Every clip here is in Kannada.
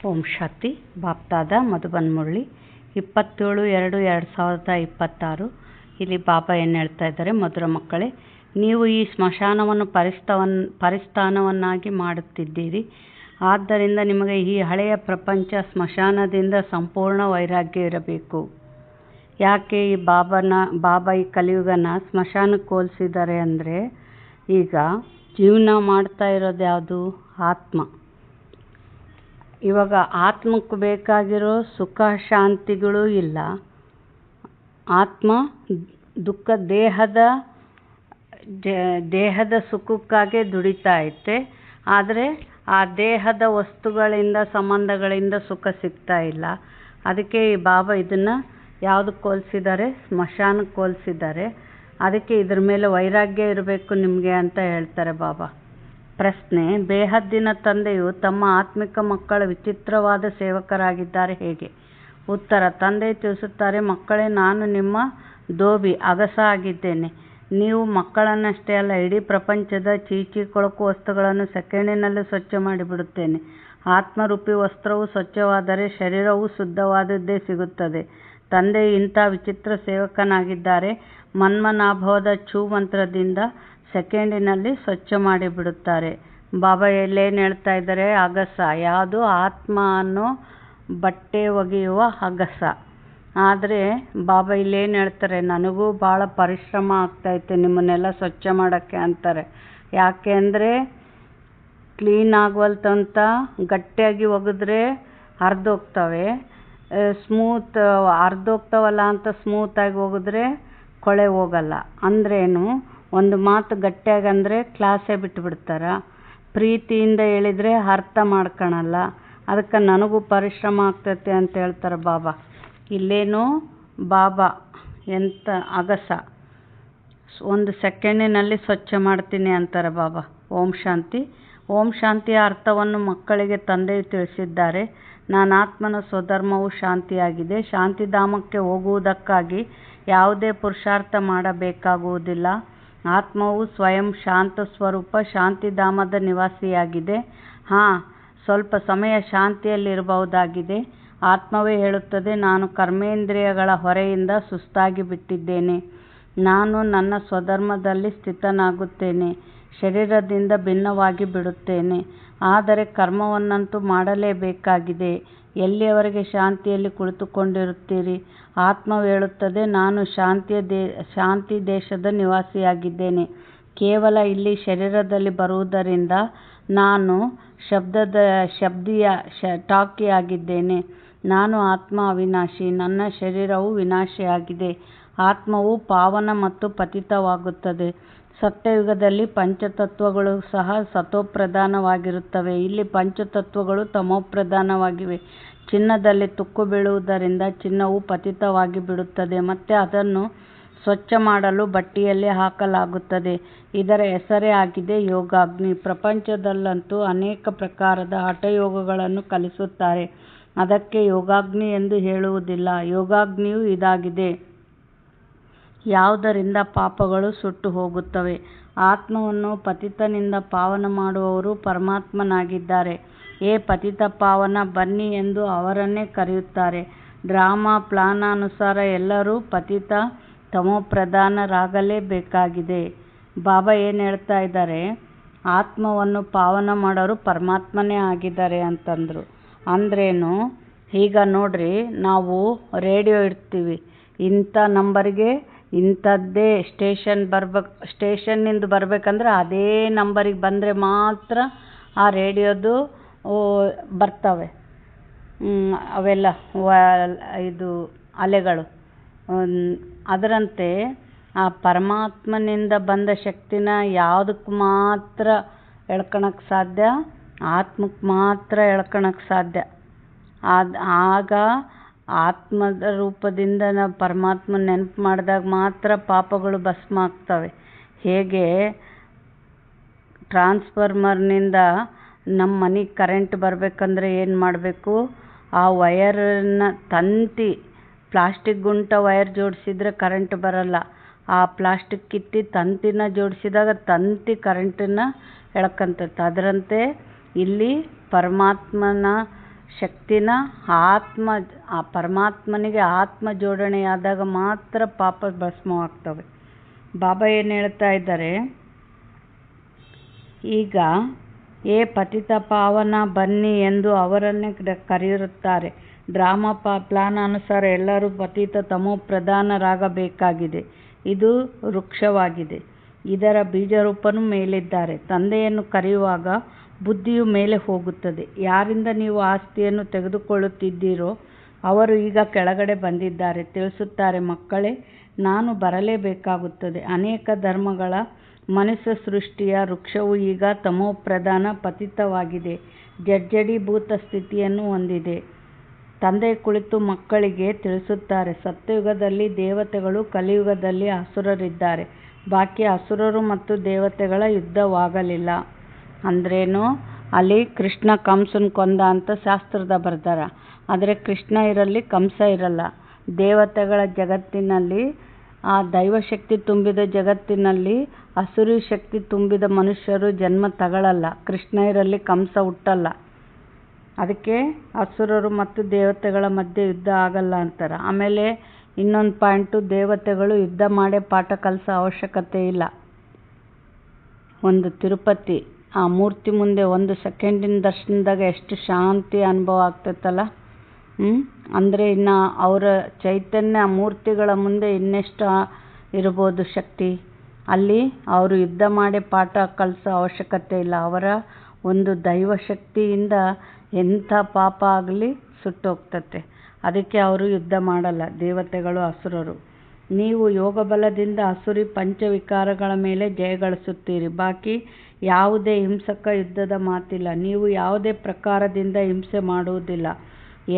ಓಂ ಶಾಂತಿ ಬಾಪ್ದಾದ ಮಧುಬನ್ ಮುರಳಿ 27/2/2026. ಇಲ್ಲಿ ಬಾಬಾ ಏನು ಹೇಳ್ತಾ ಇದ್ದಾರೆ, ಮಧುರ ಮಕ್ಕಳೇ, ನೀವು ಈ ಸ್ಮಶಾನವನ್ನು ಪರಿಸ್ಥಾನವನ್ನಾಗಿ ಮಾಡುತ್ತಿದ್ದೀರಿ. ಆದ್ದರಿಂದ ನಿಮಗೆ ಈ ಹಳೆಯ ಪ್ರಪಂಚ ಸ್ಮಶಾನದಿಂದ ಸಂಪೂರ್ಣ ವೈರಾಗ್ಯ ಇರಬೇಕು. ಯಾಕೆ ಈ ಬಾಬಾ ಈ ಕಲಿಯುಗನ ಸ್ಮಶಾನಕ್ಕೆ ಹೋಲಿಸಿದ್ದಾರೆ ಅಂದರೆ, ಈಗ ಜೀವನ ಮಾಡ್ತಾ ಇರೋದು ಯಾವುದು? ಆತ್ಮ. ಇವಾಗ ಆತ್ಮಕ್ಕೆ ಬೇಕಾಗಿರೋ ಸುಖ ಶಾಂತಿಗಳು ಇಲ್ಲ. ಆತ್ಮ ದುಃಖ ದೇಹದ ಸುಖಕ್ಕಾಗಿ ದುಡಿತಾ ಐತೆ. ಆದರೆ ಆ ದೇಹದ ವಸ್ತುಗಳಿಂದ ಸಂಬಂಧಗಳಿಂದ ಸುಖ ಸಿಗ್ತಾ ಇಲ್ಲ. ಅದಕ್ಕೆ ಈ ಬಾಬಾ ಇದನ್ನು ಯಾವುದಕ್ಕೆ ಹೋಲಿಸಿದ್ದಾರೆ? ಸ್ಮಶಾನಕ್ಕೆ ಹೋಲಿಸಿದ್ದಾರೆ. ಅದಕ್ಕೆ ಇದ್ರ ಮೇಲೆ ವೈರಾಗ್ಯ ಇರಬೇಕು ನಿಮಗೆ ಅಂತ ಹೇಳ್ತಾರೆ ಬಾಬಾ. ಪ್ರಶ್ನೆ: ಬೇಹದ್ದಿನ ತಂದೆಯು ತಮ್ಮ ಆತ್ಮಿಕ ಮಕ್ಕಳ ವಿಚಿತ್ರವಾದ ಸೇವಕರಾಗಿದ್ದಾರೆ ಹೇಗೆ? ಉತ್ತರ: ತಂದೆ ತಿಳಿಸುತ್ತಾರೆ, ಮಕ್ಕಳೇ, ನಾನು ನಿಮ್ಮ ಧೋಬಿ ಅಗಸ ಆಗಿದ್ದೇನೆ. ನೀವು ಮಕ್ಕಳನ್ನಷ್ಟೇ ಅಲ್ಲ, ಇಡೀ ಪ್ರಪಂಚದ ಚೀಚಿ ಕೊಳಕು ವಸ್ತುಗಳನ್ನು ಸೆಕೆಂಡಿನಲ್ಲಿ ಸ್ವಚ್ಛ ಮಾಡಿಬಿಡುತ್ತೇನೆ. ಆತ್ಮರೂಪಿ ವಸ್ತ್ರವು ಸ್ವಚ್ಛವಾದರೆ ಶರೀರವು ಶುದ್ಧವಾದದ್ದೇ ಸಿಗುತ್ತದೆ. ತಂದೆಯು ಇಂಥ ವಿಚಿತ್ರ ಸೇವಕನಾಗಿದ್ದಾರೆ. ಮನ್ಮನಾಭವದ ಚೂ ಮಂತ್ರದಿಂದ ಸೆಕೆಂಡಿನಲ್ಲಿ ಸ್ವಚ್ಛ ಮಾಡಿಬಿಡುತ್ತಾರೆ. ಬಾಬಾ ಎಲ್ಲೇನು ಹೇಳ್ತಾ ಇದ್ದಾರೆ? ಅಗಸ. ಯಾವುದು? ಆತ್ಮ ಅನ್ನೋ ಬಟ್ಟೆ ಒಗೆಯುವ ಅಗಸ. ಆದರೆ ಬಾಬಾ ಇಲ್ಲೇನು ಹೇಳ್ತಾರೆ? ನನಗೂ ಭಾಳ ಪರಿಶ್ರಮ ಆಗ್ತಾಯಿತ್ತು ನಿಮ್ಮನ್ನೆಲ್ಲ ಸ್ವಚ್ಛ ಮಾಡೋಕ್ಕೆ ಅಂತಾರೆ. ಯಾಕೆ ಅಂದರೆ ಕ್ಲೀನ್ ಆಗವಲ್ತಂತ ಗಟ್ಟಿಯಾಗಿ ಒಗೆದ್ರೆ ಹರಿದೋಗ್ತವೆ. ಹರಿದೋಗ್ತವಲ್ಲ ಅಂತ ಸ್ಮೂತಾಗಿ ಒಗೆದ್ರೆ ಕೊಳೆ ಹೋಗಲ್ಲ. ಅಂದ್ರೇನು? ಒಂದು ಮಾತು ಗಟ್ಟಿಯಾಗಿ ಅಂದರೆ ಕ್ಲಾಸೇ ಬಿಟ್ಟುಬಿಡ್ತಾರೆ. ಪ್ರೀತಿಯಿಂದ ಹೇಳಿದರೆ ಅರ್ಥ ಮಾಡ್ಕೊಳಲ್ಲ. ಅದಕ್ಕೆ ನನಗೂ ಪರಿಶ್ರಮ ಆಗ್ತೈತೆ ಅಂತ ಹೇಳ್ತಾರೆ ಬಾಬಾ. ಇಲ್ಲೇನು ಬಾಬಾ ಎಂಥ ಅಗಸ, ಒಂದು ಸೆಕೆಂಡಿನಲ್ಲಿ ಸ್ವಚ್ಛ ಮಾಡ್ತೀನಿ ಅಂತಾರೆ ಬಾಬಾ. ಓಂ ಶಾಂತಿ. ಓಂ ಶಾಂತಿಯ ಅರ್ಥವನ್ನು ಮಕ್ಕಳಿಗೆ ತಂದೆಯು ತಿಳಿಸಿದ್ದಾರೆ. ನಾನು ಆತ್ಮನ ಸ್ವಧರ್ಮವು ಶಾಂತಿಯಾಗಿದೆ. ಶಾಂತಿಧಾಮಕ್ಕೆ ಹೋಗುವುದಕ್ಕಾಗಿ ಯಾವುದೇ ಪುರುಷಾರ್ಥ ಮಾಡಬೇಕಾಗುವುದಿಲ್ಲ. ಆತ್ಮವು ಸ್ವಯಂ ಶಾಂತ ಸ್ವರೂಪ ಶಾಂತಿಧಾಮದ ನಿವಾಸಿಯಾಗಿದೆ. ಸ್ವಲ್ಪ ಸಮಯ ಶಾಂತಿಯಲ್ಲಿರಬಹುದಾಗಿದೆ. ಆತ್ಮವೇ ಹೇಳುತ್ತದೆ, ನಾನು ಕರ್ಮೇಂದ್ರಿಯಗಳ ಹೊರೆಯಿಂದ ಸುಸ್ತಾಗಿ ಬಿಟ್ಟಿದ್ದೇನೆ. ನಾನು ನನ್ನ ಸ್ವಧರ್ಮದಲ್ಲಿ ಸ್ಥಿತನಾಗುತ್ತೇನೆ. ಶರೀರದಿಂದ ಭಿನ್ನವಾಗಿ ಬಿಡುತ್ತೇನೆ. ಆದರೆ ಕರ್ಮವನ್ನಂತೂ ಮಾಡಲೇಬೇಕಾಗಿದೆ. ಎಲ್ಲಿಯವರೆಗೆ ಶಾಂತಿಯಲ್ಲಿ ಕುಳಿತುಕೊಂಡಿರುತ್ತೀರಿ? ಆತ್ಮವು ಹೇಳುತ್ತದೆ, ನಾನು ಶಾಂತಿ ದೇಶದ ನಿವಾಸಿಯಾಗಿದ್ದೇನೆ. ಕೇವಲ ಇಲ್ಲಿ ಶರೀರದಲ್ಲಿ ಬರುವುದರಿಂದ ನಾನು ಟಾಕಿಯಾಗಿದ್ದೇನೆ. ನಾನು ಆತ್ಮ ಅವಿನಾಶಿ. ನನ್ನ ಶರೀರವು ವಿನಾಶಿಯಾಗಿದೆ. ಆತ್ಮವು ಪಾವನ ಮತ್ತು ಪತಿತವಾಗುತ್ತದೆ. ಸತ್ಯಯುಗದಲ್ಲಿ ಪಂಚತತ್ವಗಳು ಸಹ ಸತೋಪ್ರಧಾನವಾಗಿರುತ್ತವೆ. ಇಲ್ಲಿ ಪಂಚತತ್ವಗಳು ತಮೋಪ್ರಧಾನವಾಗಿವೆ. ಚಿನ್ನದಲ್ಲಿ ತುಕ್ಕು ಬೀಳುವುದರಿಂದ ಚಿನ್ನವು ಪತಿತವಾಗಿ ಬಿಡುತ್ತದೆ. ಮತ್ತೆ ಅದನ್ನು ಸ್ವಚ್ಛ ಮಾಡಲು ಬಟ್ಟೆಯಲ್ಲಿ ಹಾಕಲಾಗುತ್ತದೆ. ಇದರ ಹೆಸರೇ ಆಗಿದೆ ಯೋಗಾಗ್ನಿ. ಪ್ರಪಂಚದಲ್ಲಂತೂ ಅನೇಕ ಪ್ರಕಾರದ ಹಠಯೋಗಗಳನ್ನು ಕಲಿಸುತ್ತಾರೆ. ಅದಕ್ಕೆ ಯೋಗಾಗ್ನಿ ಎಂದು ಹೇಳುವುದಿಲ್ಲ. ಯೋಗಾಗ್ನಿಯು ಇದಾಗಿದೆ, ಯಾವುದರಿಂದ ಪಾಪಗಳು ಸುಟ್ಟು ಹೋಗುತ್ತವೆ. ಆತ್ಮವನ್ನು ಪತಿತನಿಂದ ಪಾವನ ಮಾಡುವವರು ಪರಮಾತ್ಮನಾಗಿದ್ದಾರೆ. ಪತಿತ ಪಾವನ, ಬನ್ನಿ ಎಂದು ಅವರನ್ನೇ ಕರೆಯುತ್ತಾರೆ. ಡ್ರಾಮಾ ಪ್ಲಾನಾನುಸಾರ ಎಲ್ಲರೂ ಪತಿತ ತಮೋಪ್ರಧಾನರಾಗಲೇಬೇಕಾಗಿದೆ. ಬಾಬಾ ಏನು ಹೇಳ್ತಾ ಇದ್ದಾರೆ? ಆತ್ಮವನ್ನು ಪಾವನ ಮಾಡೋರು ಪರಮಾತ್ಮನೇ ಆಗಿದ್ದಾರೆ ಅಂತಂದರು. ಅಂದ್ರೇನು? ಈಗ ನೋಡ್ರಿ, ನಾವು ರೇಡಿಯೋ ಇಡ್ತೀವಿ. ಇಂಥ ನಂಬರಿಗೆ ಇಂಥದ್ದೇ ಸ್ಟೇಷನ್ನಿಂದ ಬರಬೇಕಂದ್ರೆ ಅದೇ ನಂಬರಿಗೆ ಬಂದರೆ ಮಾತ್ರ ಆ ರೇಡಿಯೋದು ಬರ್ತವೆ. ಅವೆಲ್ಲ ಇದು ಅಲೆಗಳು. ಅದರಂತೆ ಆ ಪರಮಾತ್ಮನಿಂದ ಬಂದ ಶಕ್ತಿನ ಯಾವುದಕ್ಕೆ ಮಾತ್ರ ಎಳ್ಕೊಳಕ್ಕೆ ಸಾಧ್ಯ? ಆತ್ಮಕ್ಕೆ ಮಾತ್ರ ಎಳ್ಕೊಳಕ್ಕೆ ಸಾಧ್ಯ. ಆಗ ಆತ್ಮದ ರೂಪದಿಂದ ನಾವು ಪರಮಾತ್ಮ ನೆನಪು ಮಾಡಿದಾಗ ಮಾತ್ರ ಪಾಪಗಳು ಭಸ್ಮ ಆಗ್ತವೆ. ಹೇಗೆ ಟ್ರಾನ್ಸ್ಫಾರ್ಮರ್ನಿಂದ ನಮ್ಮ ಮನೆಗೆ ಕರೆಂಟ್ ಬರಬೇಕಂದ್ರೆ ಏನು ಮಾಡಬೇಕು? ಆ ವಯರನ್ನು ಪ್ಲಾಸ್ಟಿಕ್ ಗುಂಟ ವಯರ್ ಜೋಡಿಸಿದ್ರೆ ಕರೆಂಟ್ ಬರಲ್ಲ. ಆ ಪ್ಲಾಸ್ಟಿಕ್ ಕಿತ್ತಿ ತಂತಿನ ಜೋಡಿಸಿದಾಗ ತಂತಿ ಕರೆಂಟನ್ನು ಎಳ್ಕೊಂತೈತೆ. ಅದರಂತೆ ಇಲ್ಲಿ ಪರಮಾತ್ಮನ ಶಕ್ತಿನ ಆತ್ಮ ಆ ಪರಮಾತ್ಮನಿಗೆ ಆತ್ಮ ಜೋಡಣೆಯಾದಾಗ ಮಾತ್ರ ಪಾಪ ಭಸ್ಮವಾಗ್ತವೆ. ಬಾಬಾ ಏನು ಹೇಳ್ತಾ ಇದ್ದಾರೆ, ಈಗ ಏ ಪತಿತ ಪಾವನ ಬನ್ನಿ ಎಂದು ಅವರನ್ನೇ ಕರೆಯುತ್ತಾರೆ. ಡ್ರಾಮಾ ಪ್ಲಾನ್ ಅನುಸಾರ ಎಲ್ಲರೂ ಪತಿತ ತಮೋ ಪ್ರಧಾನರಾಗಬೇಕಾಗಿದೆ. ಇದು ವೃಕ್ಷವಾಗಿದೆ. ಇದರ ಬೀಜರೂಪನೂ ಮೇಲಿದ್ದಾರೆ. ತಂದೆಯನ್ನು ಕರೆಯುವಾಗ ಬುದ್ಧಿಯು ಮೇಲೆ ಹೋಗುತ್ತದೆ. ಯಾರಿಂದ ನೀವು ಆಸ್ತಿಯನ್ನು ತೆಗೆದುಕೊಳ್ಳುತ್ತಿದ್ದೀರೋ ಅವರು ಈಗ ಕೆಳಗಡೆ ಬಂದಿದ್ದಾರೆ. ತಿಳಿಸುತ್ತಾರೆ, ಮಕ್ಕಳೇ, ನಾನು ಬರಲೇಬೇಕಾಗುತ್ತದೆ. ಅನೇಕ ಧರ್ಮಗಳ ಮನುಷ್ಯ ಸೃಷ್ಟಿಯ ವೃಕ್ಷವು ಈಗ ತಮೋಪ್ರಧಾನ ಪತಿತವಾಗಿದೆ, ಜಡ್ಜಡೀಭೂತ ಸ್ಥಿತಿಯನ್ನು ಹೊಂದಿದೆ. ತಂದೆ ಕುಳಿತು ಮಕ್ಕಳಿಗೆ ತಿಳಿಸುತ್ತಾರೆ, ಸತ್ಯಯುಗದಲ್ಲಿ ದೇವತೆಗಳು, ಕಲಿಯುಗದಲ್ಲಿ ಅಸುರರಿದ್ದಾರೆ. ಬಾಕಿ ಅಸುರರು ಮತ್ತು ದೇವತೆಗಳ ಯುದ್ಧವಾಗಲಿಲ್ಲ. ಅಂದ್ರೇನು, ಅಲ್ಲಿ ಕೃಷ್ಣ ಕಂಸನ ಕೊಂದ ಅಂತ ಶಾಸ್ತ್ರದ ಬರ್ದಾರ. ಆದರೆ ಕೃಷ್ಣ ಇರಲಿ, ಕಂಸ ಇರಲ್ಲ. ದೇವತೆಗಳ ಜಗತ್ತಿನಲ್ಲಿ, ಆ ದೈವಶಕ್ತಿ ತುಂಬಿದ ಜಗತ್ತಿನಲ್ಲಿ ಅಸುರಿ ಶಕ್ತಿ ತುಂಬಿದ ಮನುಷ್ಯರು ಜನ್ಮ ತಗೊಳ್ಳಲ್ಲ. ಕೃಷ್ಣ ಇರಲಿ, ಕಂಸ ಹುಟ್ಟಲ್ಲ. ಅದಕ್ಕೆ ಅಸುರರು ಮತ್ತು ದೇವತೆಗಳ ಮಧ್ಯೆ ಯುದ್ಧ ಆಗಲ್ಲ ಅಂತಾರೆ. ಆಮೇಲೆ ಇನ್ನೊಂದು ಪಾಯಿಂಟು, ದೇವತೆಗಳು ಯುದ್ಧ ಮಾಡೇ ಪಾಠ ಕಲಿಸೋ ಅವಶ್ಯಕತೆ ಇಲ್ಲ. ಒಂದು ತಿರುಪತಿ ಆ ಮೂರ್ತಿ ಮುಂದೆ 1 ಸೆಕೆಂಡಿನ ದರ್ಶನದಾಗ ಎಷ್ಟು ಶಾಂತಿ ಅನುಭವ ಆಗ್ತೈತಲ್ಲ. ಅಂದರೆ ಇನ್ನು ಅವರ ಚೈತನ್ಯ ಮೂರ್ತಿಗಳ ಮುಂದೆ ಇನ್ನೆಷ್ಟು ಇರ್ಬೋದು ಶಕ್ತಿ. ಅಲ್ಲಿ ಅವರು ಯುದ್ಧ ಮಾಡಿ ಪಾಠ ಕಲಿಸೋ ಅವಶ್ಯಕತೆ ಇಲ್ಲ. ಅವರ ಒಂದು ದೈವಶಕ್ತಿಯಿಂದ ಎಂಥ ಪಾಪ ಆಗಲಿ ಸುಟ್ಟೋಗ್ತತೆ. ಅದಕ್ಕೆ ಅವರು ಯುದ್ಧ ಮಾಡಲ್ಲ, ದೇವತೆಗಳು ಅಸುರರು. ನೀವು ಯೋಗ ಬಲದಿಂದ ಅಸುರಿ ಪಂಚವಿಕಾರಗಳ ಮೇಲೆ ಜಯಗಳಿಸುತ್ತೀರಿ. ಬಾಕಿ ಯಾವುದೇ ಹಿಂಸಕ ಯುದ್ಧದ ಮಾತಿಲ್ಲ. ನೀವು ಯಾವುದೇ ಪ್ರಕಾರದಿಂದ ಹಿಂಸೆ ಮಾಡುವುದಿಲ್ಲ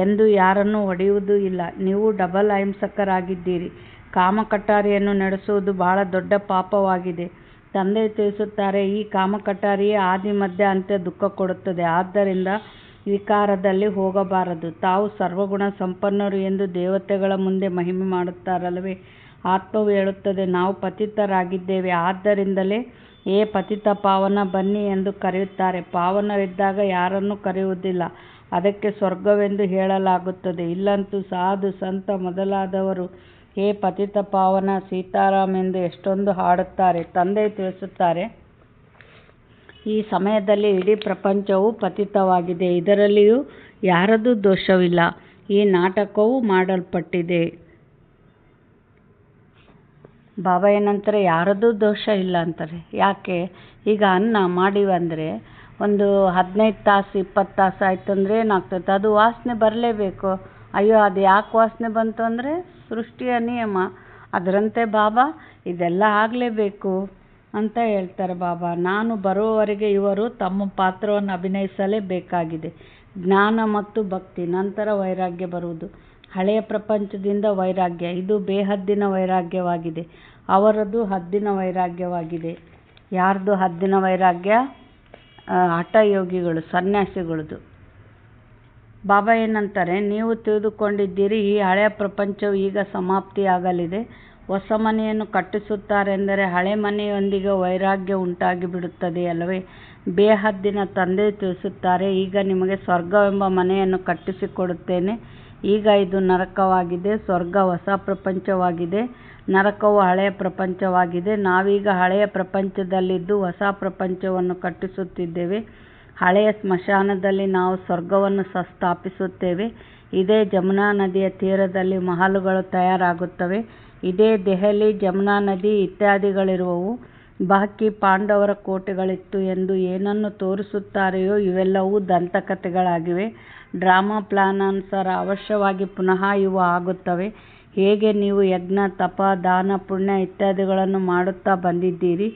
ಎಂದು ಯಾರನ್ನೂ ಹೊಡೆಯುವುದೂ ಇಲ್ಲ. ನೀವು ಡಬಲ್ ಅಹಿಂಸಕರಾಗಿದ್ದೀರಿ. ಕಾಮಕಟಾರಿಯನ್ನು ನಡೆಸುವುದು ಬಹಳ ದೊಡ್ಡ ಪಾಪವಾಗಿದೆ. ತಂದೆ ತಿಳಿಸುತ್ತಾರೆ, ಈ ಕಾಮಕಟಾರಿಯೇ ಆದಿ ಮಧ್ಯ ಅಂತ್ಯ ದುಃಖ ಕೊಡುತ್ತದೆ. ಆದ್ದರಿಂದ ವಿಕಾರದಲ್ಲಿ ಹೋಗಬಾರದು. ತಾವು ಸರ್ವಗುಣ ಸಂಪನ್ನರು ಎಂದು ದೇವತೆಗಳ ಮುಂದೆ ಮಹಿಮೆ ಮಾಡುತ್ತಾರಲ್ಲವೇ. ಆತ್ಮವು ಹೇಳುತ್ತದೆ, ನಾವು ಪತಿತರಾಗಿದ್ದೇವೆ. ಆದ್ದರಿಂದಲೇ ಏ ಪತಿತ ಪಾವನ ಬನ್ನಿ ಎಂದು ಕರೆಯುತ್ತಾರೆ. ಪಾವನರಿದ್ದಾಗ ಯಾರನ್ನೂ ಕರೆಯುವುದಿಲ್ಲ. ಅದಕ್ಕೆ ಸ್ವರ್ಗವೆಂದು ಹೇಳಲಾಗುತ್ತದೆ. ಇಲ್ಲಂತೂ ಸಾಧು ಸಂತ ಮೊದಲಾದವರು ಹೇ ಪತಿತ ಪಾವನ ಸೀತಾರಾಮ್ ಎಂದು ಎಷ್ಟೊಂದು ಹಾಡುತ್ತಾರೆ. ತಂದೆ ತಿಳಿಸುತ್ತಾರೆ, ಈ ಸಮಯದಲ್ಲಿ ಇಡೀ ಪ್ರಪಂಚವು ಪತಿತವಾಗಿದೆ. ಇದರಲ್ಲಿಯೂ ಯಾರದೂ ದೋಷವಿಲ್ಲ. ಈ ನಾಟಕವು ಮಾಡಲ್ಪಟ್ಟಿದೆ. ಬಾಬಾ ಏನಂತಾರೆ, ಯಾರದೂ ದೋಷ ಇಲ್ಲ ಅಂತಾರೆ. ಯಾಕೆ? ಈಗ ಅನ್ನ ಮಾಡಿವಂದರೆ ಒಂದು 15 ತಾಸು 20 ತಾಸು ಆಯಿತು ಅಂದರೆ ಏನಾಗ್ತೈತೆ, ಅದು ವಾಸನೆ ಬರಲೇಬೇಕು. ಅಯ್ಯೋ ಅದು ಯಾಕೆ ವಾಸನೆ ಬಂತು ಅಂದರೆ ಸೃಷ್ಟಿಯ ನಿಯಮ. ಅದರಂತೆ ಬಾಬಾ ಇದೆಲ್ಲ ಆಗಲೇಬೇಕು ಅಂತ ಹೇಳ್ತಾರೆ ಬಾಬಾ. ನಾನು ಬರುವವರೆಗೆ ಇವರು ತಮ್ಮ ಪಾತ್ರವನ್ನು ಅಭಿನಯಿಸಲೇಬೇಕಾಗಿದೆ. ಜ್ಞಾನ ಮತ್ತು ಭಕ್ತಿ, ನಂತರ ವೈರಾಗ್ಯ ಬರುವುದು. ಹಳೆಯ ಪ್ರಪಂಚದಿಂದ ವೈರಾಗ್ಯ, ಇದು ಬೇಹದ್ದಿನ ವೈರಾಗ್ಯವಾಗಿದೆ. ಅವರದು ಹದ್ದಿನ ವೈರಾಗ್ಯವಾಗಿದೆ. ಯಾರ್ದು ಹದ್ದಿನ ವೈರಾಗ್ಯ? ಹಠಯೋಗಿಗಳು, ಸನ್ಯಾಸಿಗಳದು. ಬಾಬಾ ಏನಂತಾರೆ, ನೀವು ತಿಳಿದುಕೊಂಡಿದ್ದೀರಿ ಈ ಹಳೆಯ ಪ್ರಪಂಚವು ಈಗ ಸಮಾಪ್ತಿಯಾಗಲಿದೆ. ಹೊಸ ಮನೆಯನ್ನು ಕಟ್ಟಿಸುತ್ತಾರೆಂದರೆ ಹಳೆ ಮನೆಯೊಂದಿಗೆ ವೈರಾಗ್ಯ ಉಂಟಾಗಿ ಬಿಡುತ್ತದೆ ಅಲ್ಲವೇ. ಬೇಹದ್ದಿನ ತಂದೆ ತಿಳಿಸುತ್ತಾರೆ, ಈಗ ನಿಮಗೆ ಸ್ವರ್ಗವೆಂಬ ಮನೆಯನ್ನು ಕಟ್ಟಿಸಿಕೊಡುತ್ತೇನೆ. ಈಗ ಇದು ನರಕವಾಗಿದೆ. ಸ್ವರ್ಗ ಹೊಸ ಪ್ರಪಂಚವಾಗಿದೆ, ನರಕವು ಹಳೆಯ ಪ್ರಪಂಚವಾಗಿದೆ. ನಾವೀಗ ಹಳೆಯ ಪ್ರಪಂಚದಲ್ಲಿದ್ದು ಹೊಸ ಪ್ರಪಂಚವನ್ನು ಕಟ್ಟಿಸುತ್ತಿದ್ದೇವೆ. ಹಳೆಯ ಸ್ಮಶಾನದಲ್ಲಿ ನಾವು ಸ್ವರ್ಗವನ್ನು ಸ್ಥಾಪಿಸುತ್ತೇವೆ. ಇದೇ ಜಮುನಾ ನದಿಯ ತೀರದಲ್ಲಿ ಮಹಲುಗಳು ತಯಾರಾಗುತ್ತವೆ. ಇದೇ ದೆಹಲಿ, ಜಮುನಾ ನದಿ ಇತ್ಯಾದಿಗಳಿರುವವು. ಬಾಕಿ ಪಾಂಡವರ ಕೋಟೆಗಳಿತ್ತು ಎಂದು ಏನನ್ನು ತೋರಿಸುತ್ತಾರೆಯೋ ಇವೆಲ್ಲವೂ ದಂತಕಥೆಗಳಾಗಿವೆ. ಡ್ರಾಮಾ ಪ್ಲಾನ್ ಅನುಸಾರ ಅವಶ್ಯವಾಗಿ ಪುನಃ ಇವು ಆಗುತ್ತವೆ. ಹೇಗೆ ನೀವು ಯಜ್ಞ, ತಪ, ದಾನ, ಪುಣ್ಯ ಇತ್ಯಾದಿಗಳನ್ನು ಮಾಡುತ್ತಾ ಬಂದಿದ್ದೀರಿ,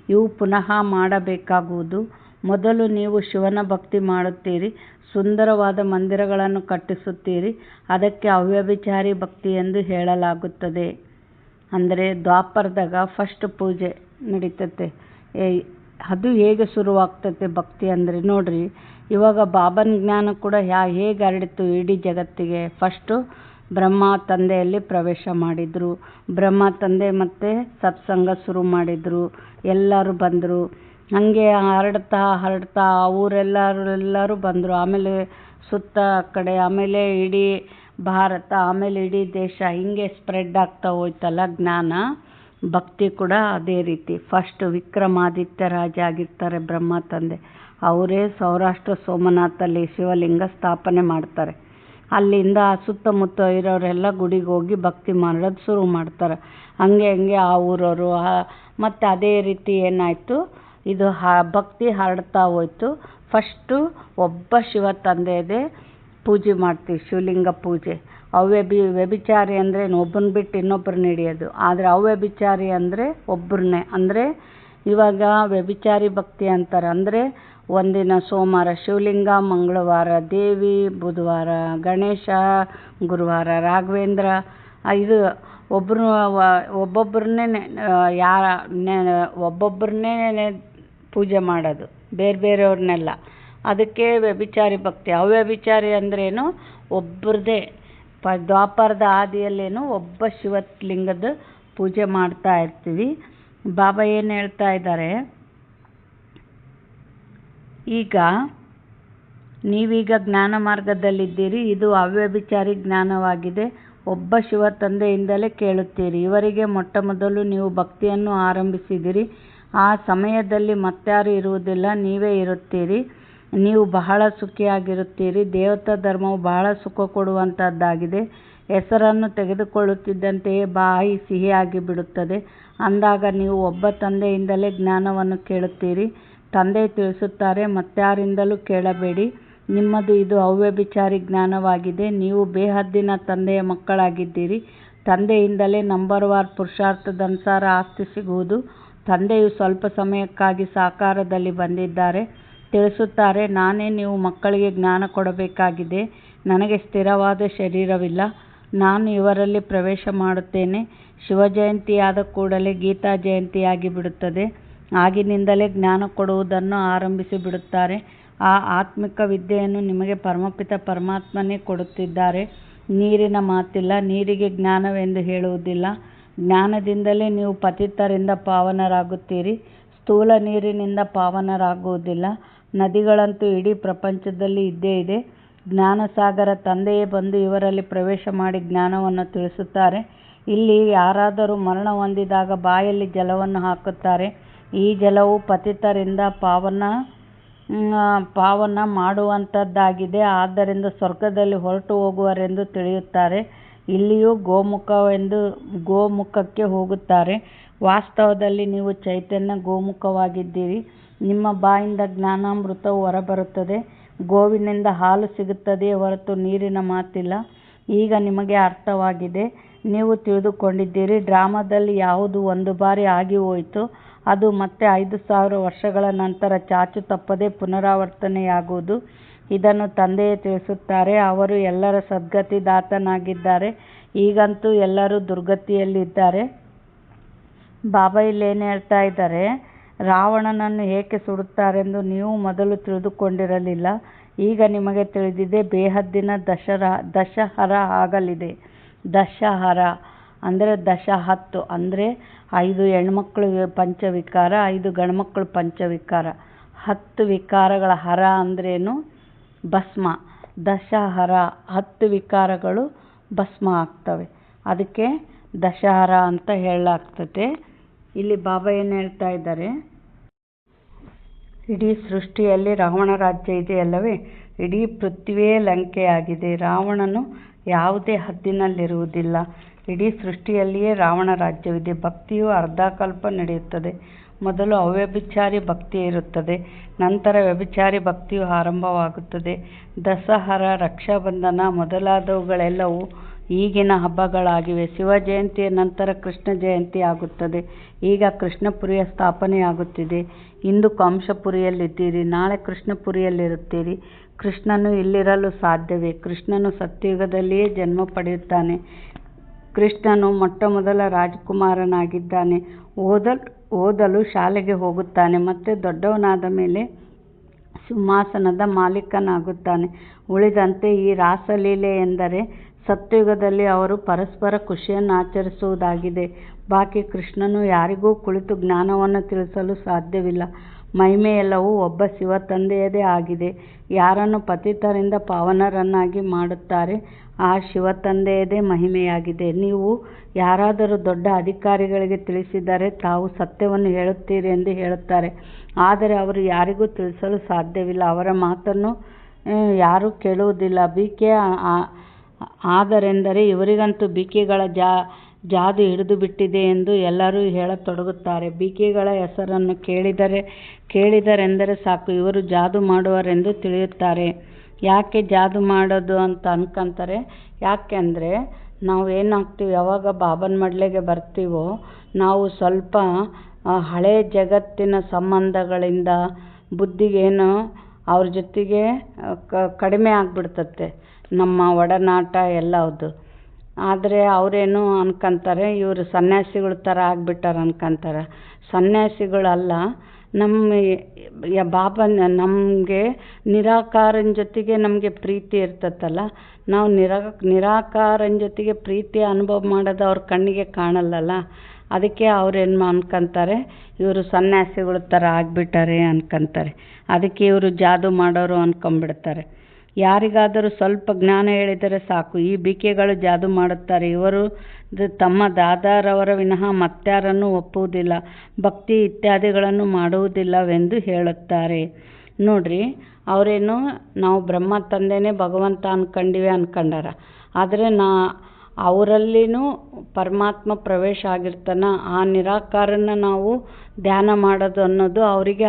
ಇವು ಪುನಃ ಮಾಡಬೇಕಾಗುವುದು. ಮೊದಲು ನೀವು ಶಿವನ ಭಕ್ತಿ ಮಾಡುತ್ತೀರಿ, ಸುಂದರವಾದ ಮಂದಿರಗಳನ್ನು ಕಟ್ಟಿಸುತ್ತೀರಿ. ಅದಕ್ಕೆ ಅವ್ಯಭಿಚಾರಿ ಭಕ್ತಿ ಎಂದು ಹೇಳಲಾಗುತ್ತದೆ. ಅಂದರೆ ದ್ವಾಪರದಾಗ ಫಸ್ಟ್ ಪೂಜೆ ನಡೀತತೆ. ಅದು ಹೇಗೆ ಶುರುವಾಗ್ತತೆ ಭಕ್ತಿ ಅಂದರೆ ನೋಡ್ರಿ, ಇವಾಗ ಬಾಬನ ಜ್ಞಾನ ಕೂಡ ಹೇಗೆ ಹರಡಿತು ಇಡೀ ಜಗತ್ತಿಗೆ. ಫಸ್ಟು ಬ್ರಹ್ಮ ತಂದೆಯಲ್ಲಿ ಪ್ರವೇಶ ಮಾಡಿದರು. ಬ್ರಹ್ಮ ತಂದೆ ಮತ್ತು ಸತ್ಸಂಗ ಶುರು ಮಾಡಿದರು. ಎಲ್ಲರೂ ಬಂದರು. ಹಾಗೆ ಹರಡ್ತಾ ಊರೆಲ್ಲರೂ ಬಂದರು. ಆಮೇಲೆ ಸುತ್ತ ಕಡೆ, ಆಮೇಲೆ ಇಡೀ ಭಾರತ, ಆಮೇಲೆ ಇಡೀ ದೇಶ, ಹಿಂಗೆ ಸ್ಪ್ರೆಡ್ ಆಗ್ತಾ ಹೋಯ್ತಲ್ಲ ಜ್ಞಾನ. ಭಕ್ತಿ ಕೂಡ ಅದೇ ರೀತಿ. ಫಸ್ಟ್ ವಿಕ್ರಮಾದಿತ್ಯ ರಾಜ ಆಗಿರ್ತಾರೆ ಬ್ರಹ್ಮ ತಂದೆ, ಅವರೇ ಸೌರಾಷ್ಟ್ರ ಸೋಮನಾಥಲ್ಲಿ ಶಿವಲಿಂಗ ಸ್ಥಾಪನೆ ಮಾಡ್ತಾರೆ. ಅಲ್ಲಿಂದ ಸುತ್ತಮುತ್ತ ಇರೋರೆಲ್ಲ ಗುಡಿಗೆ ಹೋಗಿ ಭಕ್ತಿ ಮಾಡೋದು ಶುರು ಮಾಡ್ತಾರೆ. ಹಂಗೆ ಆ ಊರವರು ಮತ್ತು ಅದೇ ರೀತಿ ಏನಾಯಿತು, ಇದು ಭಕ್ತಿ ಹರಡ್ತಾ ಹೋಯ್ತು. ಫಸ್ಟು ಒಬ್ಬ ಶಿವ ತಂದೆಯದೇ ಪೂಜೆ ಮಾಡ್ತೀವಿ, ಶಿವಲಿಂಗ ಪೂಜೆ. ವ್ಯಭಿಚಾರಿ ಅಂದರೆ ಒಬ್ಬನ ಬಿಟ್ಟು ಇನ್ನೊಬ್ಬರನ್ನ ಹಿಡಿಯೋದು, ಆದರೆ ಅವ್ಯಭಿಚಾರಿ ಅಂದರೆ ಒಬ್ಬರನ್ನೇ. ಅಂದರೆ ಇವಾಗ ವ್ಯಭಿಚಾರಿ ಭಕ್ತಿ ಅಂತಾರೆ. ಅಂದರೆ ಒಂದಿನ ಸೋಮವಾರ ಶಿವಲಿಂಗ, ಮಂಗಳವಾರ ದೇವಿ, ಬುಧವಾರ ಗಣೇಶ, ಗುರುವಾರ ರಾಘವೇಂದ್ರ, ಇದು ಒಬ್ಬೊಬ್ಬರನ್ನೇ ಒಬ್ಬೊಬ್ಬರನ್ನೇ ಪೂಜೆ ಮಾಡೋದು, ಬೇರೆಯವ್ರನ್ನೆಲ್ಲ. ಅದಕ್ಕೆ ವ್ಯಭಿಚಾರಿ ಭಕ್ತಿ. ಅವ್ಯಭಿಚಾರಿ ಅಂದ್ರೇನು, ಒಬ್ಬರದೇ ದ್ವಾಪರದ ಆದಿಯಲ್ಲೇನು ಒಬ್ಬ ಶಿವಲಿಂಗದ ಪೂಜೆ ಮಾಡ್ತಾ ಇರ್ತೀವಿ. ಬಾಬಾ ಏನು ಹೇಳ್ತಾ ಇದ್ದಾರೆ, ಈಗ ನೀವೀಗ ಜ್ಞಾನ ಮಾರ್ಗದಲ್ಲಿದ್ದೀರಿ, ಇದು ಅವ್ಯಭಿಚಾರಿ ಜ್ಞಾನವಾಗಿದೆ. ಒಬ್ಬ ಶಿವ ತಂದೆಯಿಂದಲೇ ಕೇಳುತ್ತೀರಿ. ಇವರಿಗೆ ಮೊಟ್ಟ ಮೊದಲು ನೀವು ಭಕ್ತಿಯನ್ನು ಆರಂಭಿಸಿದಿರಿ. ಆ ಸಮಯದಲ್ಲಿ ಮತ್ತಾರು ಇರುವುದಿಲ್ಲ, ನೀವೇ ಇರುತ್ತೀರಿ. ನೀವು ಬಹಳ ಸುಖಿಯಾಗಿರುತ್ತೀರಿ. ದೇವತಾ ಧರ್ಮವು ಬಹಳ ಸುಖ ಕೊಡುವಂಥದ್ದಾಗಿದೆ. ಹೆಸರನ್ನು ತೆಗೆದುಕೊಳ್ಳುತ್ತಿದ್ದಂತೆಯೇ ಬಾಯಿ ಸಿಹಿಯಾಗಿ ಬಿಡುತ್ತದೆ. ಅಂದಾಗ ನೀವು ಒಬ್ಬ ತಂದೆಯಿಂದಲೇ ಜ್ಞಾನವನ್ನು ಕೇಳುತ್ತೀರಿ. ತಂದೆ ತಿಳಿಸುತ್ತಾರೆ, ಮತ್ತಾರಿಂದಲೂ ಕೇಳಬೇಡಿ. ನಿಮ್ಮದು ಇದು ಅವ್ಯಭಿಚಾರಿ ಜ್ಞಾನವಾಗಿದೆ. ನೀವು ಬೇಹದ್ದಿನ ತಂದೆಯ ಮಕ್ಕಳಾಗಿದ್ದೀರಿ. ತಂದೆಯಿಂದಲೇ ನಂಬರ್ವಾರ್ ಪುರುಷಾರ್ಥದನುಸಾರ ಆಸ್ತಿ ಸಿಗುವುದು. ತಂದೆಯು ಸ್ವಲ್ಪ ಸಮಯಕ್ಕಾಗಿ ಸಾಕಾರದಲ್ಲಿ ಬಂದಿದ್ದಾರೆ. ತಿಳಿಸುತ್ತಾರೆ, ನಾನೇ ನೀವು ಮಕ್ಕಳಿಗೆ ಜ್ಞಾನ ಕೊಡಬೇಕಾಗಿದೆ. ನನಗೆ ಸ್ಥಿರವಾದ ಶರೀರವಿಲ್ಲ. ನಾನು ಇವರಲ್ಲಿ ಪ್ರವೇಶ ಮಾಡುತ್ತೇನೆ. ಶಿವಜಯಂತಿಯಾದ ಕೂಡಲೇ ಗೀತಾ ಜಯಂತಿಯಾಗಿ ಬಿಡುತ್ತದೆ. ಆಗಿನಿಂದಲೇ ಜ್ಞಾನ ಕೊಡುವುದನ್ನು ಆರಂಭಿಸಿ ಬಿಡುತ್ತಾರೆ. ಆ ಆತ್ಮಿಕ ವಿದ್ಯೆಯನ್ನು ನಿಮಗೆ ಪರಮಪಿತ ಪರಮಾತ್ಮನೇ ಕೊಡುತ್ತಿದ್ದಾರೆ. ನೀರಿನ ಮಾತಿಲ್ಲ, ನೀರಿಗೆ ಜ್ಞಾನವೆಂದು ಹೇಳುವುದಿಲ್ಲ. ಜ್ಞಾನದಿಂದಲೇ ನೀವು ಪತಿತರಿಂದ ಪಾವನರಾಗುತ್ತೀರಿ. ಸ್ಥೂಲ ನೀರಿನಿಂದ ಪಾವನರಾಗುವುದಿಲ್ಲ. ನದಿಗಳಂತೂ ಇಡೀ ಪ್ರಪಂಚದಲ್ಲಿ ಇದ್ದೇ ಇದೆ. ಜ್ಞಾನಸಾಗರ ತಂದೆಯೇ ಬಂದು ಇವರಲ್ಲಿ ಪ್ರವೇಶ ಮಾಡಿ ಜ್ಞಾನವನ್ನು ತಿಳಿಸುತ್ತಾರೆ. ಇಲ್ಲಿ ಯಾರಾದರೂ ಮರಣ ಹೊಂದಿದಾಗ ಬಾಯಲ್ಲಿ ಜಲವನ್ನು ಹಾಕುತ್ತಾರೆ. ಈ ಜಲವು ಪತಿತರಿಂದ ಪಾವನ ಮಾಡುವಂಥದ್ದಾಗಿದೆ. ಆದ್ದರಿಂದ ಸ್ವರ್ಗದಲ್ಲಿ ಹೊರಟು ಹೋಗುವರೆಂದು ತಿಳಿಯುತ್ತಾರೆ. ಇಲ್ಲಿಯೂ ಗೋಮುಖಕ್ಕೆ ಹೋಗುತ್ತಾರೆ. ವಾಸ್ತವದಲ್ಲಿ ನೀವು ಚೈತನ್ಯ ಗೋಮುಖವಾಗಿದ್ದೀರಿ. ನಿಮ್ಮ ಬಾಯಿಂದ ಜ್ಞಾನಾಮೃತವು ಹೊರಬರುತ್ತದೆ. ಗೋವಿನಿಂದ ಹಾಲು ಸಿಗುತ್ತದೆಯೇ ಹೊರತು ನೀರಿನ ಮಾತಿಲ್ಲ. ಈಗ ನಿಮಗೆ ಅರ್ಥವಾಗಿದೆ, ನೀವು ತಿಳಿದುಕೊಂಡಿದ್ದೀರಿ. ಡ್ರಾಮಾದಲ್ಲಿ ಯಾವುದು ಒಂದು ಬಾರಿ ಆಗಿ ಹೋಯಿತು, ಅದು ಮತ್ತೆ 5000 ವರ್ಷಗಳ ನಂತರ ಚಾಚು ತಪ್ಪದೆ ಪುನರಾವರ್ತನೆಯಾಗುವುದು. ಇದನ್ನು ತಂದೆಯೇ ತಿಳಿಸುತ್ತಾರೆ. ಅವರು ಎಲ್ಲರ ಸದ್ಗತಿದಾತನಾಗಿದ್ದಾರೆ. ಈಗಂತೂ ಎಲ್ಲರೂ ದುರ್ಗತಿಯಲ್ಲಿದ್ದಾರೆ. ಬಾಬಾ ಇಲ್ಲೇನು ಹೇಳ್ತಾ ಇದ್ದಾರೆ, ರಾವಣನನ್ನು ಏಕೆ ಸುಡುತ್ತಾರೆಂದು ನೀವು ಮೊದಲು ತಿಳಿದುಕೊಂಡಿರಲಿಲ್ಲ. ಈಗ ನಿಮಗೆ ತಿಳಿದಿದೆ. ಬೇಹದ್ದಿನ ದಶಹರ ಆಗಲಿದೆ. ದಶಹರ ಅಂದರೆ 10 ಅಂದರೆ 5 ಹೆಣ್ಮಕ್ಳು ಪಂಚವಿಕಾರ, 5 ಗಂಡ್ಮಕ್ಳು ಪಂಚವಿಕಾರ. 10 ವಿಕಾರಗಳ ಹರ ಅಂದ್ರೇನು, ಭಸ್ಮ. ದಶಹರ 10 ವಿಕಾರಗಳು ಭಸ್ಮ ಆಗ್ತವೆ. ಅದಕ್ಕೆ ದಶಹರ ಅಂತ ಹೇಳಲಾಗ್ತದೆ. ಇಲ್ಲಿ ಬಾಬಾ ಏನು ಹೇಳ್ತಾ ಇದ್ದಾರೆ, ಇಡೀ ಸೃಷ್ಟಿಯಲ್ಲಿ ರಾವಣ ರಾಜ್ಯ ಇದೆಯಲ್ಲವೇ, ಇಡೀ ಪೃಥ್ವಿಯೇ ಲಂಕೆಯಾಗಿದೆ. ರಾವಣನು ಯಾವುದೇ ಹದ್ದಿನಲ್ಲಿರುವುದಿಲ್ಲ. ಇಡೀ ಸೃಷ್ಟಿಯಲ್ಲಿಯೇ ರಾವಣ ರಾಜ್ಯವಿದೆ. ಭಕ್ತಿಯು ಅರ್ಧಕಲ್ಪ ನಡೆಯುತ್ತದೆ. ಮೊದಲು ಅವ್ಯಭಿಚಾರಿ ಭಕ್ತಿ ಇರುತ್ತದೆ, ನಂತರ ವ್ಯಭಿಚಾರಿ ಭಕ್ತಿಯು ಆರಂಭವಾಗುತ್ತದೆ. ದಸಹರ, ರಕ್ಷಾಬಂಧನ ಮೊದಲಾದವುಗಳೆಲ್ಲವೂ ಈಗಿನ ಹಬ್ಬಗಳಾಗಿವೆ. ಶಿವ ಜಯಂತಿಯ ನಂತರ ಕೃಷ್ಣ ಜಯಂತಿ ಆಗುತ್ತದೆ. ಈಗ ಕೃಷ್ಣಪುರಿಯ ಸ್ಥಾಪನೆಯಾಗುತ್ತಿದೆ. ಇಂದು ಕಂಸಪುರಿಯಲ್ಲಿದ್ದೀರಿ, ನಾಳೆ ಕೃಷ್ಣಪುರಿಯಲ್ಲಿರುತ್ತೀರಿ. ಕೃಷ್ಣನು ಇಲ್ಲಿರಲು ಸಾಧ್ಯವೇ? ಕೃಷ್ಣನು ಸತ್ಯಯುಗದಲ್ಲಿಯೇ ಜನ್ಮ ಪಡೆಯುತ್ತಾನೆ. ಕೃಷ್ಣನು ಮೊಟ್ಟಮೊದಲ ರಾಜಕುಮಾರನಾಗಿದ್ದಾನೆ. ಓದಲು ಶಾಲೆಗೆ ಹೋಗುತ್ತಾನೆ. ಮತ್ತೆ ದೊಡ್ಡವನಾದ ಮೇಲೆ ಸಿಂಹಾಸನದ ಮಾಲೀಕನಾಗುತ್ತಾನೆ. ಉಳಿದಂತೆ ಈ ರಾಸಲೀಲೆ ಎಂದರೆ ಸತ್ಯಯುಗದಲ್ಲಿ ಅವರು ಪರಸ್ಪರ ಖುಷಿಯನ್ನು ಆಚರಿಸುವುದಾಗಿದೆ. ಬಾಕಿ ಕೃಷ್ಣನು ಯಾರಿಗೂ ಕುಳಿತು ಜ್ಞಾನವನ್ನು ತಿಳಿಸಲು ಸಾಧ್ಯವಿಲ್ಲ. ಮಹಿಮೆಯೆಲ್ಲವೂ ಒಬ್ಬ ಶಿವ ತಂದೆಯದೇ ಆಗಿದೆ. ಯಾರನ್ನು ಪತಿತರಿಂದ ಪಾವನರನ್ನಾಗಿ ಮಾಡುತ್ತಾರೆ ಆ ಶಿವ ತಂದೆಯದೇ ಮಹಿಮೆಯಾಗಿದೆ. ನೀವು ಯಾರಾದರೂ ದೊಡ್ಡ ಅಧಿಕಾರಿಗಳಿಗೆ ತಿಳಿಸಿದರೆ ತಾವು ಸತ್ಯವನ್ನು ಹೇಳುತ್ತೀರಿ ಎಂದು ಹೇಳುತ್ತಾರೆ, ಆದರೆ ಅವರು ಯಾರಿಗೂ ತಿಳಿಸಲು ಸಾಧ್ಯವಿಲ್ಲ. ಅವರ ಮಾತನ್ನು ಯಾರೂ ಕೇಳುವುದಿಲ್ಲ. ಬೀಕೆ ಆದರೆಂದರೆ ಇವರಿಗಂತೂ ಬೀಕೆಗಳ ಜಾದು ಹಿಡಿದುಬಿಟ್ಟಿದೆ ಎಂದು ಎಲ್ಲರೂ ಹೇಳತೊಡಗುತ್ತಾರೆ. ಬೀಕೆಗಳ ಹೆಸರನ್ನು ಕೇಳಿದರೆಂದರೆ ಸಾಕು, ಇವರು ಜಾದು ಮಾಡುವರೆಂದು ತಿಳಿಯುತ್ತಾರೆ. ಯಾಕೆ ಜಾದು ಮಾಡೋದು ಅಂತ ಅನ್ಕೊಂತಾರೆ? ಯಾಕೆಂದರೆ ನಾವು ಏನಾಗ್ತೀವಿ, ಯಾವಾಗ ಬಾಬನ ಮಡ್ಲಿಗೆ ಬರ್ತೀವೋ ನಾವು ಸ್ವಲ್ಪ ಹಳೆ ಜಗತ್ತಿನ ಸಂಬಂಧಗಳಿಂದ ಬುದ್ಧಿಗೇನು ಅವ್ರ ಜೊತೆಗೆ ಕಡಿಮೆ ಆಗಿಬಿಡ್ತತೆ ನಮ್ಮ ಒಡನಾಟ ಎಲ್ಲವುದು. ಆದರೆ ಅವರೇನು ಅನ್ಕೊಂತಾರೆ, ಇವರು ಸನ್ಯಾಸಿಗಳ ಥರ ಆಗಿಬಿಟ್ಟಾರೆ ಅನ್ಕೊಂತಾರೆ. ಸನ್ಯಾಸಿಗಳಲ್ಲ. ಬಾಬಾ ನಮಗೆ ನಿರಾಕಾರನ ಜೊತೆಗೆ ನಮಗೆ ಪ್ರೀತಿ ಇರ್ತತ್ತಲ್ಲ, ನಾವು ನಿರಾಕಾರನ ಜೊತೆಗೆ ಪ್ರೀತಿ ಅನುಭವ ಮಾಡೋದು ಅವ್ರ ಕಣ್ಣಿಗೆ ಕಾಣಲ್ಲಲ್ಲ. ಅದಕ್ಕೆ ಅವ್ರೇನು ಅನ್ಕೊಂತಾರೆ, ಇವರು ಸನ್ಯಾಸಿಗಳ ಥರ ಆಗಿಬಿಟ್ಟಾರೆ ಅನ್ಕೊಂತಾರೆ. ಅದಕ್ಕೆ ಇವರು ಜಾದು ಮಾಡೋರು ಅಂದ್ಕೊಂಡ್ಬಿಡ್ತಾರೆ. ಯಾರಿಗಾದರೂ ಸ್ವಲ್ಪ ಜ್ಞಾನ ಹೇಳಿದರೆ ಸಾಕು, ಈ ಬೀಕೆಗಳು ಜಾದು ಮಾಡುತ್ತಾರೆ, ಇವರು ತಮ್ಮ ದಾದಾರವರ ವಿನಃ ಮತ್ಯಾರನ್ನು ಒಪ್ಪುವುದಿಲ್ಲ, ಭಕ್ತಿ ಇತ್ಯಾದಿಗಳನ್ನು ಮಾಡುವುದಿಲ್ಲವೆಂದು ಹೇಳುತ್ತಾರೆ. ನೋಡ್ರಿ, ಅವರೇನು ನಾವು ಬ್ರಹ್ಮ ತಂದೆನೇ ಭಗವಂತ ಅನ್ಕೊಂಡಾರ. ಆದರೆ ಅವರಲ್ಲಿನೂ ಪರಮಾತ್ಮ ಪ್ರವೇಶ ಆಗಿರ್ತಾನ. ಆ ನಿರಾಕಾರನ ನಾವು ಧ್ಯಾನ ಮಾಡೋದು ಅನ್ನೋದು ಅವರಿಗೆ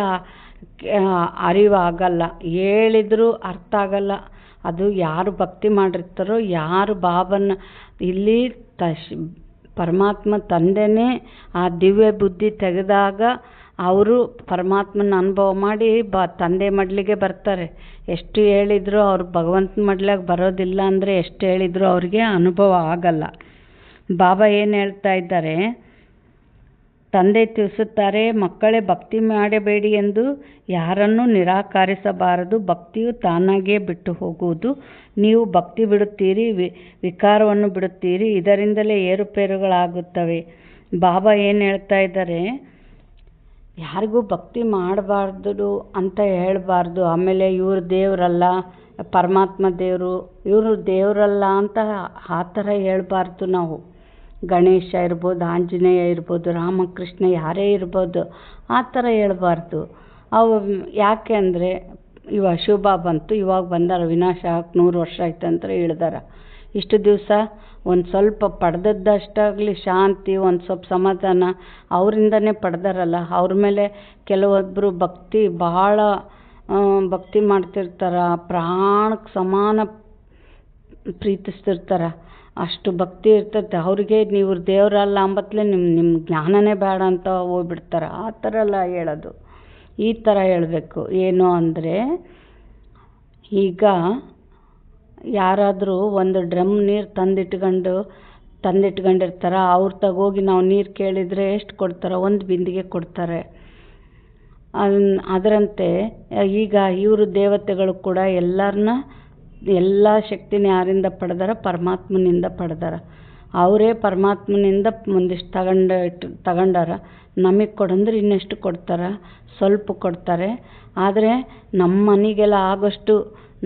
ಅರಿವಾಗಲ್ಲ, ಹೇಳಿದರೂ ಅರ್ಥ ಆಗಲ್ಲ. ಅದು ಯಾರು ಭಕ್ತಿ ಮಾಡಿರ್ತಾರೋ, ಯಾರು ಬಾಬನ ಇಲ್ಲಿ ಪರಮಾತ್ಮ ತಂದೆನೇ ಆ ದಿವ್ಯ ಬುದ್ಧಿ ತೆಗೆದಾಗ ಅವರು ಪರಮಾತ್ಮನ ಅನುಭವ ಮಾಡಿ ತಂದೆ ಮಡ್ಲಿಗೆ ಬರ್ತಾರೆ. ಎಷ್ಟು ಹೇಳಿದರೂ ಅವ್ರು ಭಗವಂತನ ಮಡ್ಲಿಗೆ ಬರೋದಿಲ್ಲ ಅಂದರೆ ಎಷ್ಟು ಹೇಳಿದರೂ ಅವ್ರಿಗೆ ಅನುಭವ ಆಗಲ್ಲ. ಬಾಬಾ ಏನು ಹೇಳ್ತಾ ಇದ್ದಾರೆ, ತಂದೆ ತಿಳಿಸುತ್ತಾರೆ, ಮಕ್ಕಳೇ ಭಕ್ತಿ ಮಾಡಬೇಡಿ ಎಂದು ಯಾರನ್ನೂ ನಿರಾಕರಿಸಬಾರದು. ಭಕ್ತಿಯು ತಾನಾಗಿಯೇ ಬಿಟ್ಟು ಹೋಗುವುದು. ನೀವು ಭಕ್ತಿ ಬಿಡುತ್ತೀರಿ, ವಿಕಾರವನ್ನು ಬಿಡುತ್ತೀರಿ, ಇದರಿಂದಲೇ ಏರುಪೇರುಗಳಾಗುತ್ತವೆ. ಬಾಬಾ ಏನು ಹೇಳ್ತಾ ಇದ್ದಾರೆ, ಯಾರಿಗೂ ಭಕ್ತಿ ಮಾಡಬಾರ್ದು ಅಂತ ಹೇಳಬಾರ್ದು. ಆಮೇಲೆ ಇವರು ದೇವರಲ್ಲ, ಪರಮಾತ್ಮ ದೇವರು, ಇವರು ದೇವರಲ್ಲ ಅಂತ ಆ ಥರ ಹೇಳ್ಬಾರ್ದು. ನಾವು ಗಣೇಶ ಇರ್ಬೋದು, ಆಂಜನೇಯ ಇರ್ಬೋದು, ರಾಮಕೃಷ್ಣ ಯಾರೇ ಇರ್ಬೋದು, ಆ ಥರ ಹೇಳ್ಬಾರ್ದು. ಅವು ಯಾಕೆ ಅಂದರೆ ಇವಾಗ ಶಿವಬಾ ಬಂತು, ಇವಾಗ ಬಂದಾರ, ವಿನಾಶ 100 ವರ್ಷ ಆಯ್ತು ಅಂತ ಹೇಳಿದಾರ. ಇಷ್ಟು ದಿವಸ ಒಂದು ಸ್ವಲ್ಪ ಪಡೆದದ್ದಷ್ಟಾಗಲಿ ಶಾಂತಿ, ಒಂದು ಸ್ವಲ್ಪ ಸಮಾಧಾನ ಅವರಿಂದನೇ ಪಡೆದಾರಲ್ಲ. ಅವ್ರ ಮೇಲೆ ಕೆಲವೊಬ್ಬರು ಭಾಳ ಭಕ್ತಿ ಮಾಡ್ತಿರ್ತಾರೆ, ಪ್ರಾಣಕ್ಕೆ ಸಮಾನ ಪ್ರೀತಿಸ್ತಿರ್ತಾರೆ, ಅಷ್ಟು ಭಕ್ತಿ ಇರ್ತೈತೆ ಅವ್ರಿಗೆ. ನೀವು ದೇವರಲ್ಲ ಅಂಬತ್ಲೆ ನಿಮ್ಮ ಜ್ಞಾನನೇ ಬೇಡ ಅಂತ ಹೋಗ್ಬಿಡ್ತಾರೆ. ಆ ಥರ ಎಲ್ಲ ಹೇಳೋದು. ಈ ಥರ ಹೇಳಬೇಕು. ಏನು ಅಂದರೆ, ಈಗ ಯಾರಾದರೂ ಒಂದು ಡ್ರಮ್ ನೀರು ತಂದಿಟ್ಕೊಂಡಿರ್ತಾರೆ, ಅವ್ರ ತಗೋಗಿ ನಾವು ನೀರು ಕೇಳಿದರೆ ಎಷ್ಟು ಕೊಡ್ತಾರೆ? 1 ಬಿಂದಿಗೆ ಕೊಡ್ತಾರೆ. ಅದರಂತೆ ಈಗ ಇವರು ದೇವತೆಗಳು ಕೂಡ ಎಲ್ಲ ಶಕ್ತಿನ ಯಾರಿಂದ ಪಡೆದಾರ? ಪರಮಾತ್ಮನಿಂದ ಪಡೆದಾರ. ಅವರೇ ಪರಮಾತ್ಮನಿಂದ ಒಂದಿಷ್ಟು ತಗೊಂಡಾರ. ನಮಗೆ ಕೊಡಂದ್ರೆ ಇನ್ನೆಷ್ಟು ಕೊಡ್ತಾರೆ? ಸ್ವಲ್ಪ ಕೊಡ್ತಾರೆ. ಆದರೆ ನಮ್ಮ ಮನೆಗೆಲ್ಲ ಆಗೋಷ್ಟು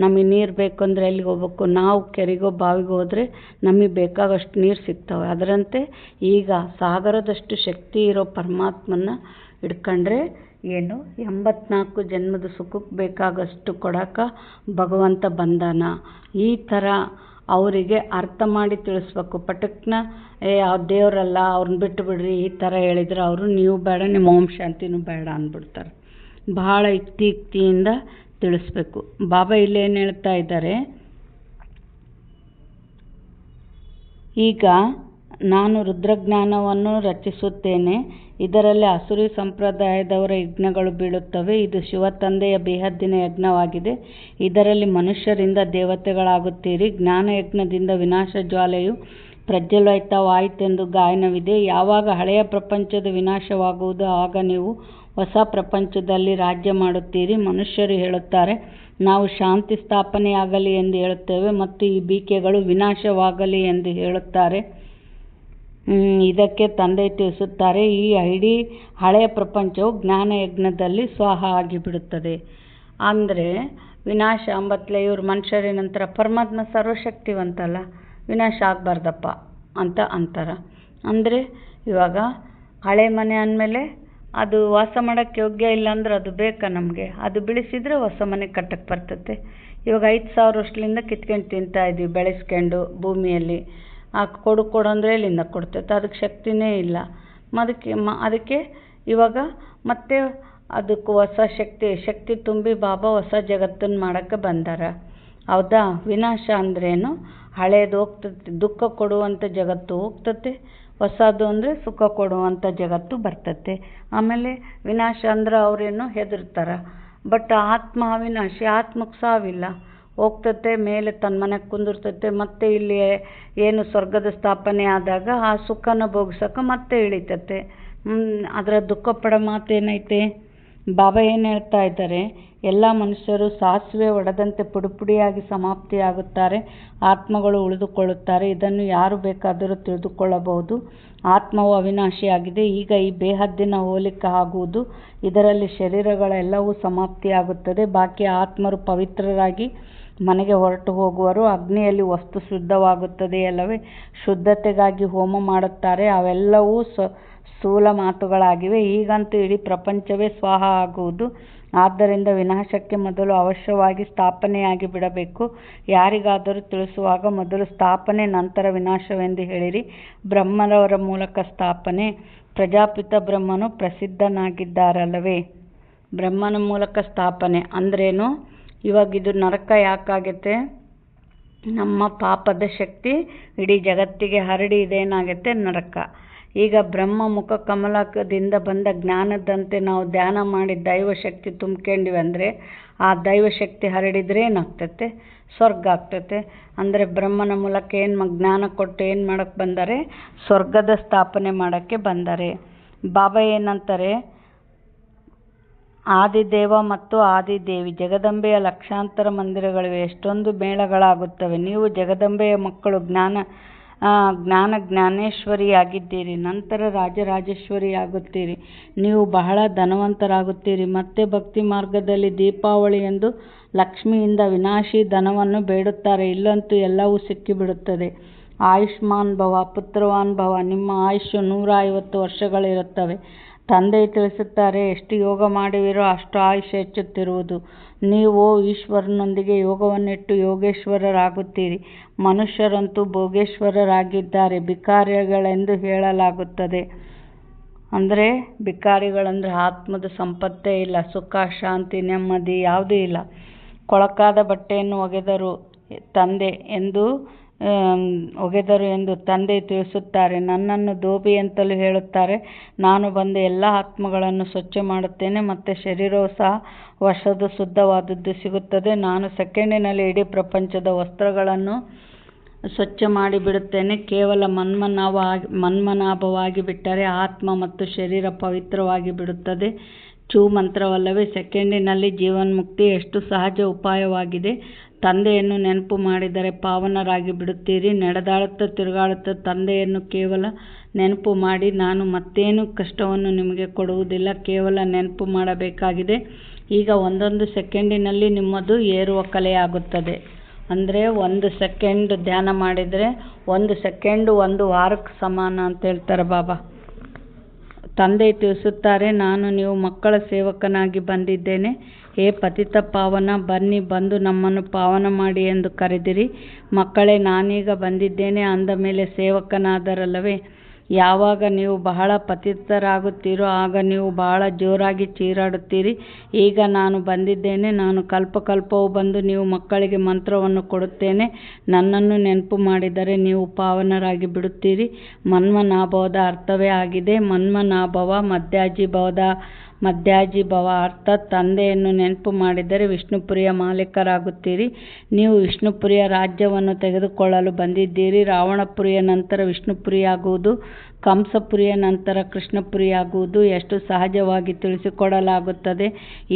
ನಮಗೆ ನೀರು ಬೇಕು ಅಂದರೆ ಎಲ್ಲಿಗೆ ಹೋಗ್ಬೇಕು? ನಾವು ಕೆರೆಗೋ ಬಾವಿಗೋ ಹೋದರೆ ನಮಗೆ ಬೇಕಾಗಷ್ಟು ನೀರು ಸಿಗ್ತವೆ. ಅದರಂತೆ ಈಗ ಸಾಗರದಷ್ಟು ಶಕ್ತಿ ಇರೋ ಪರಮಾತ್ಮನ ಹಿಡ್ಕೊಂಡ್ರೆ ಏನು 84 ಜನ್ಮದ ಸುಖಕ್ಕೆ ಬೇಕಾಗಷ್ಟು ಕೊಡೋಕೆ ಭಗವಂತ ಬಂದಾನ. ಈ ಥರ ಅವರಿಗೆ ಅರ್ಥ ಮಾಡಿ ತಿಳಿಸ್ಬೇಕು. ಪಟಕ್ನ ದೇವರಲ್ಲ, ಅವ್ರನ್ನ ಬಿಟ್ಟು ಬಿಡ್ರಿ ಈ ಥರ ಹೇಳಿದರೆ ಅವರು ನೀವು ಬೇಡ, ನಿಮ್ಮ ಓಂ ಶಾಂತಿನೂ ಬೇಡ ಅಂದ್ಬಿಡ್ತಾರೆ. ಭಾಳ ಯುಕ್ತಿಯಿಂದ ತಿಳಿಸ್ಬೇಕು. ಬಾಬಾ ಇಲ್ಲೇನು ಹೇಳ್ತಾ ಇದ್ದಾರೆ, ಈಗ ನಾನು ರುದ್ರಜ್ಞಾನವನ್ನು ರಚಿಸುತ್ತೇನೆ, ಇದರಲ್ಲಿ ಅಸುರಿ ಸಂಪ್ರದಾಯದವರ ಯಜ್ಞಗಳು ಬೀಳುತ್ತವೆ. ಇದು ಶಿವ ತಂದೆಯ ಬೇಹದ್ದಿನ ಯಜ್ಞವಾಗಿದೆ. ಇದರಲ್ಲಿ ಮನುಷ್ಯರಿಂದ ದೇವತೆಗಳಾಗುತ್ತೀರಿ. ಜ್ಞಾನಯಜ್ಞದಿಂದ ವಿನಾಶ ಜ್ವಾಲೆಯು ಪ್ರಜ್ವಲಿತವಾಯಿತೆಂದು ಗಾಯನವಿದೆ. ಯಾವಾಗ ಹಳೆಯ ಪ್ರಪಂಚದ ವಿನಾಶವಾಗುವುದು ಆಗ ನೀವು ಹೊಸ ಪ್ರಪಂಚದಲ್ಲಿ ರಾಜ್ಯ ಮಾಡುತ್ತೀರಿ. ಮನುಷ್ಯರು ಹೇಳುತ್ತಾರೆ, ನಾವು ಶಾಂತಿ ಸ್ಥಾಪನೆಯಾಗಲಿ ಎಂದು ಹೇಳುತ್ತೇವೆ ಮತ್ತು ಈ ಬೀಕೆಗಳು ವಿನಾಶವಾಗಲಿ ಎಂದು ಹೇಳುತ್ತಾರೆ. ಇದಕ್ಕೆ ತಂದೆ ತಿಳಿಸುತ್ತಾರೆ, ಈ ಇಡೀ ಹಳೆಯ ಪ್ರಪಂಚವು ಜ್ಞಾನಯಜ್ಞದಲ್ಲಿ ಸ್ವಾಹ ಆಗಿಬಿಡುತ್ತದೆ. ಅಂದರೆ ವಿನಾಶ ಅಂಬತ್ಲೆ ಇವರು ಮನುಷ್ಯರ ನಂತರ ಪರಮಾತ್ಮ ಸರ್ವಶಕ್ತಿವಂತಲ್ಲ, ವಿನಾಶ ಆಗಬಾರ್ದಪ್ಪ ಅಂತ ಅಂತಾರೆ. ಅಂದರೆ ಇವಾಗ ಹಳೆ ಮನೆ ಅಂದಮೇಲೆ ಅದು ವಾಸ ಮಾಡೋಕ್ಕೆ ಯೋಗ್ಯ ಇಲ್ಲ ಅಂದ್ರೆ ಅದು ಬೇಕಾ ನಮಗೆ? ಅದು ಬೆಳೆಸಿದ್ರೆ ಹೊಸ ಮನೆ ಕಟ್ಟಕ್ಕೆ ಬರ್ತತೆ. ಇವಾಗ 5,000 ವರ್ಷದಿಂದ ಕಿತ್ಕೊಂಡು ತಿಂತಾಯಿದ್ವಿ ಬೆಳೆಸ್ಕೊಂಡು ಭೂಮಿಯಲ್ಲಿ. ಕೊಡು ಅಂದರೆ ಎಲ್ಲಿಂದ ಕೊಡ್ತೈತೆ? ಅದಕ್ಕೆ ಶಕ್ತಿನೇ ಇಲ್ಲ. ಅದಕ್ಕೆ ಇವಾಗ ಮತ್ತೆ ಅದಕ್ಕೆ ಹೊಸ ಶಕ್ತಿ ತುಂಬಿ ಬಾಬಾ ಹೊಸ ಜಗತ್ತನ್ನು ಮಾಡೋಕ್ಕೆ ಬಂದಾರ. ಹೌದಾ? ವಿನಾಶ ಅಂದ್ರೇನು? ಹಳೇದು ಹೋಗ್ತತೆ, ದುಃಖ ಕೊಡುವಂಥ ಜಗತ್ತು ಹೋಗ್ತತೆ. ಹೊಸದು ಅಂದರೆ ಸುಖ ಕೊಡುವಂಥ ಜಗತ್ತು ಬರ್ತತೆ. ಆಮೇಲೆ ವಿನಾಶ ಅಂದ್ರೆ ಅವರೇನು ಹೆದರ್ತಾರೆ. ಬಟ್ ಆತ್ಮ ಅವಿನಾಶಿ, ಆತ್ಮಕ್ಕೆ ಸಾವಿಲ್ಲ, ಹೋಗ್ತತೆ ಮೇಲೆ ತನ್ನ ಮನೆಗೆ ಕುಂದಿರ್ತತೆ. ಮತ್ತೆ ಇಲ್ಲಿ ಏನು ಸ್ವರ್ಗದ ಸ್ಥಾಪನೆ ಆದಾಗ ಆ ಸುಖನ ಭೋಗಿಸೋಕೆ ಮತ್ತೆ ಇಳಿತತೆ. ಅದರ ದುಃಖ ಪಡೋ ಮಾತೇನೈತೆ? ಬಾಬಾ ಏನು ಹೇಳ್ತಾ ಇದ್ದಾರೆ? ಎಲ್ಲ ಮನುಷ್ಯರು ಸಾಸಿವೆ ಒಡೆದಂತೆ ಪುಡಿಪುಡಿಯಾಗಿ ಸಮಾಪ್ತಿಯಾಗುತ್ತಾರೆ, ಆತ್ಮಗಳು ಉಳಿದುಕೊಳ್ಳುತ್ತಾರೆ. ಇದನ್ನು ಯಾರು ಬೇಕಾದರೂ ತಿಳಿದುಕೊಳ್ಳಬಹುದು. ಆತ್ಮವು ಅವಿನಾಶಿಯಾಗಿದೆ. ಈಗ ಈ ಬೇಹದ್ದಿನ ಹೋಲಿಕೆ ಆಗುವುದು, ಇದರಲ್ಲಿ ಶರೀರಗಳೆಲ್ಲವೂ ಸಮಾಪ್ತಿಯಾಗುತ್ತದೆ. ಬಾಕಿ ಆತ್ಮರು ಪವಿತ್ರರಾಗಿ ಮನೆಗೆ ಹೊರಟು ಹೋಗುವರು. ಅಗ್ನಿಯಲ್ಲಿ ವಸ್ತು ಶುದ್ಧವಾಗುತ್ತದೆ ಅಲ್ಲವೇ? ಶುದ್ಧತೆಗಾಗಿ ಹೋಮ ಮಾಡುತ್ತಾರೆ. ಅವೆಲ್ಲವೂ ಸ್ಥೂಲ ಮಾತುಗಳಾಗಿವೆ. ಈಗಂತೂ ಇಡೀ ಪ್ರಪಂಚವೇ ಸ್ವಾಹ ಆಗುವುದು. ಆದ್ದರಿಂದ ವಿನಾಶಕ್ಕೆ ಮೊದಲು ಅವಶ್ಯವಾಗಿ ಸ್ಥಾಪನೆಯಾಗಿ ಬಿಡಬೇಕು. ಯಾರಿಗಾದರೂ ತಿಳಿಸುವಾಗ ಮೊದಲು ಸ್ಥಾಪನೆ ನಂತರ ವಿನಾಶವೆಂದು ಹೇಳಿರಿ. ಬ್ರಹ್ಮರವರ ಮೂಲಕ ಸ್ಥಾಪನೆ. ಪ್ರಜಾಪಿತ ಬ್ರಹ್ಮನು ಪ್ರಸಿದ್ಧನಾಗಿದ್ದಾರಲ್ಲವೇ? ಬ್ರಹ್ಮನ ಮೂಲಕ ಸ್ಥಾಪನೆ ಅಂದ್ರೇನು? ಇವಾಗ ಇದು ನರಕ ಯಾಕಾಗತ್ತೆ? ನಮ್ಮ ಪಾಪದ ಶಕ್ತಿ ಇಡೀ ಜಗತ್ತಿಗೆ ಹರಡಿ ಇದೇನಾಗುತ್ತೆ? ನರಕ. ಈಗ ಬ್ರಹ್ಮ ಮುಖ ಕಮಲದಿಂದ ಬಂದ ಜ್ಞಾನದಂತೆ ನಾವು ಧ್ಯಾನ ಮಾಡಿ ದೈವಶಕ್ತಿ ತುಂಬ್ಕೊಂಡಿವಿ ಅಂದರೆ ಆ ದೈವಶಕ್ತಿ ಹರಡಿದ್ರೆ ಏನಾಗ್ತತೆ? ಸ್ವರ್ಗ ಆಗ್ತತೆ. ಅಂದರೆ ಬ್ರಹ್ಮನ ಮೂಲಕ ಏನು ಜ್ಞಾನ ಕೊಟ್ಟು ಏನು ಮಾಡೋಕ್ಕೆ ಬಂದರೆ? ಸ್ವರ್ಗದ ಸ್ಥಾಪನೆ ಮಾಡೋಕ್ಕೆ ಬಂದರೆ. ಬಾಬಾ ಏನಂತಾರೆ? ಆದಿದೇವ ಮತ್ತು ಆದಿದೇವಿ ಜಗದಂಬೆಯ ಲಕ್ಷಾಂತರ ಮಂದಿರಗಳಿವೆ, ಎಷ್ಟೊಂದು ಮೇಳಗಳಾಗುತ್ತವೆ. ನೀವು ಜಗದಂಬೆಯ ಮಕ್ಕಳು, ಜ್ಞಾನೇಶ್ವರಿಯಾಗಿದ್ದೀರಿ. ನಂತರ ರಾಜರಾಜೇಶ್ವರಿಯಾಗುತ್ತೀರಿ. ನೀವು ಬಹಳ ಧನವಂತರಾಗುತ್ತೀರಿ. ಮತ್ತೆ ಭಕ್ತಿ ಮಾರ್ಗದಲ್ಲಿ ದೀಪಾವಳಿ ಎಂದು ಲಕ್ಷ್ಮಿಯಿಂದ ವಿನಾಶಿ ಧನವನ್ನು ಬೇಡುತ್ತಾರೆ. ಇಲ್ಲಂತೂ ಎಲ್ಲವೂ ಸಿಕ್ಕಿಬಿಡುತ್ತದೆ. ಆಯುಷ್ಮಾನ್ ಭವ, ಪುತ್ರವಾನ್ ಭವ. ನಿಮ್ಮ ಆಯುಷ್ಯು 150 ವರ್ಷಗಳಿರುತ್ತವೆ. ತಂದೆ ತಿಳಿಸುತ್ತಾರೆ, ಎಷ್ಟು ಯೋಗ ಮಾಡುವಿರೋ ಅಷ್ಟು ಆಯುಷ್ಯ ಹೆಚ್ಚುತ್ತಿರುವುದು. ನೀವು ಈಶ್ವರನೊಂದಿಗೆ ಯೋಗವನ್ನಿಟ್ಟು ಯೋಗೇಶ್ವರರಾಗುತ್ತೀರಿ. ಮನುಷ್ಯರಂತೂ ಭೋಗೇಶ್ವರರಾಗಿದ್ದಾರೆ, ಭಿಕಾರಿಗಳೆಂದು ಹೇಳಲಾಗುತ್ತದೆ. ಅಂದರೆ ಭಿಕಾರಿಗಳಂದರೆ ಆತ್ಮದ ಸಂಪತ್ತೇ ಇಲ್ಲ, ಸುಖ ಶಾಂತಿ ನೆಮ್ಮದಿ ಯಾವುದೂ ಇಲ್ಲ. ಕೊಳಕಾದ ಬಟ್ಟೆಯನ್ನು ಒಗೆದರು ಎಂದು ತಂದೆ ತಿಳಿಸುತ್ತಾರೆ. ನನ್ನನ್ನು ಧೋಬಿ ಅಂತಲೂ ಹೇಳುತ್ತಾರೆ. ನಾನು ಬಂದು ಎಲ್ಲ ಆತ್ಮಗಳನ್ನು ಸ್ವಚ್ಛ ಮಾಡುತ್ತೇನೆ. ಮತ್ತು ಶರೀರವು ಸಹ ಹೊಸದು ಶುದ್ಧವಾದದ್ದು ಸಿಗುತ್ತದೆ. ನಾನು ಸೆಕೆಂಡಿನಲ್ಲಿ ಇಡೀ ಪ್ರಪಂಚದ ವಸ್ತ್ರಗಳನ್ನು ಸ್ವಚ್ಛ ಮಾಡಿಬಿಡುತ್ತೇನೆ. ಕೇವಲ ಮನ್ಮನಾಭವಾಗಿ ಬಿಟ್ಟರೆ ಆತ್ಮ ಮತ್ತು ಶರೀರ ಪವಿತ್ರವಾಗಿ ಬಿಡುತ್ತದೆ. ಮಂತ್ರವಲ್ಲವೇ? ಸೆಕೆಂಡಿನಲ್ಲಿ ಜೀವನ್ಮುಕ್ತಿ ಎಷ್ಟು ಸಹಜ ಉಪಾಯವಾಗಿದೆ. ತಂದೆಯನ್ನು ನೆನಪು ಮಾಡಿದರೆ ಪಾವನರಾಗಿ ಬಿಡುತ್ತೀರಿ. ನಡೆದಾಡುತ್ತಾ ತಿರುಗಾಡುತ್ತಾ ತಂದೆಯನ್ನು ಕೇವಲ ನೆನಪು ಮಾಡಿ. ನಾನು ಮತ್ತೇನು ಕಷ್ಟವನ್ನು ನಿಮಗೆ ಕೊಡುವುದಿಲ್ಲ, ಕೇವಲ ನೆನಪು ಮಾಡಬೇಕಾಗಿದೆ. ಈಗ 1 ಸೆಕೆಂಡಿನಲ್ಲಿ ನಿಮ್ಮದು ಏರುವ ಕಲೆಯಾಗುತ್ತದೆ. ಅಂದರೆ 1 ಸೆಕೆಂಡ್ ಧ್ಯಾನ ಮಾಡಿದರೆ 1 ಸೆಕೆಂಡು 1 ವಾರಕ್ಕೆ ಸಮಾನ ಅಂತ ಹೇಳ್ತಾರೆ ಬಾಬಾ. ತಂದೆ ತಿಳಿಸುತ್ತಾರೆ, ನಾನು ನೀವು ಮಕ್ಕಳ ಸೇವಕನಾಗಿ ಬಂದಿದ್ದೇನೆ. ಹೇ ಪತಿತ ಪಾವನ, ಬನ್ನಿ, ಬಂದು ನಮ್ಮನ್ನು ಪಾವನ ಮಾಡಿ ಎಂದು ಕರೆದಿರಿ. ಮಕ್ಕಳೇ, ನಾನೀಗ ಬಂದಿದ್ದೇನೆ ಅಂದ ಮೇಲೆ ಸೇವಕನಾದರಲ್ಲವೇ? ಯಾವಾಗ ನೀವು ಬಹಳ ಪತಿತರಾಗುತ್ತೀರೋ ಆಗ ನೀವು ಬಹಳ ಜೋರಾಗಿ ಚೀರಾಡುತ್ತೀರಿ. ಈಗ ನಾನು ಬಂದಿದ್ದೇನೆ, ನಾನು ಕಲ್ಪಕಲ್ಪವೂ ಬಂದು ನೀವು ಮಕ್ಕಳಿಗೆ ಮಂತ್ರವನ್ನು ಕೊಡುತ್ತೇನೆ. ನನ್ನನ್ನು ನೆನಪು ಮಾಡಿದರೆ ನೀವು ಪಾವನರಾಗಿ ಬಿಡುತ್ತೀರಿ. ಮನ್ಮನಾಭವದ ಅರ್ಥವೇ ಆಗಿದೆ. ಮನ್ಮನಾಭವ ಮಧ್ಯಾಜಿಭವ ಅರ್ಥಾತ್ ತಂದೆಯನ್ನು ನೆನಪು ಮಾಡಿದರೆ ವಿಷ್ಣುಪುರಿಯ ಮಾಲೀಕರಾಗುತ್ತೀರಿ. ನೀವು ವಿಷ್ಣುಪುರಿಯ ರಾಜ್ಯವನ್ನು ತೆಗೆದುಕೊಳ್ಳಲು ಬಂದಿದ್ದೀರಿ. ರಾವಣಪುರಿಯ ನಂತರ ವಿಷ್ಣುಪುರಿಯಾಗುವುದು. ಕಂಸಪುರಿಯ ನಂತರ ಕೃಷ್ಣಪುರಿಯಾಗುವುದು ಎಷ್ಟು ಸಹಜವಾಗಿ ತಿಳಿಸಿಕೊಡಲಾಗುತ್ತದೆ.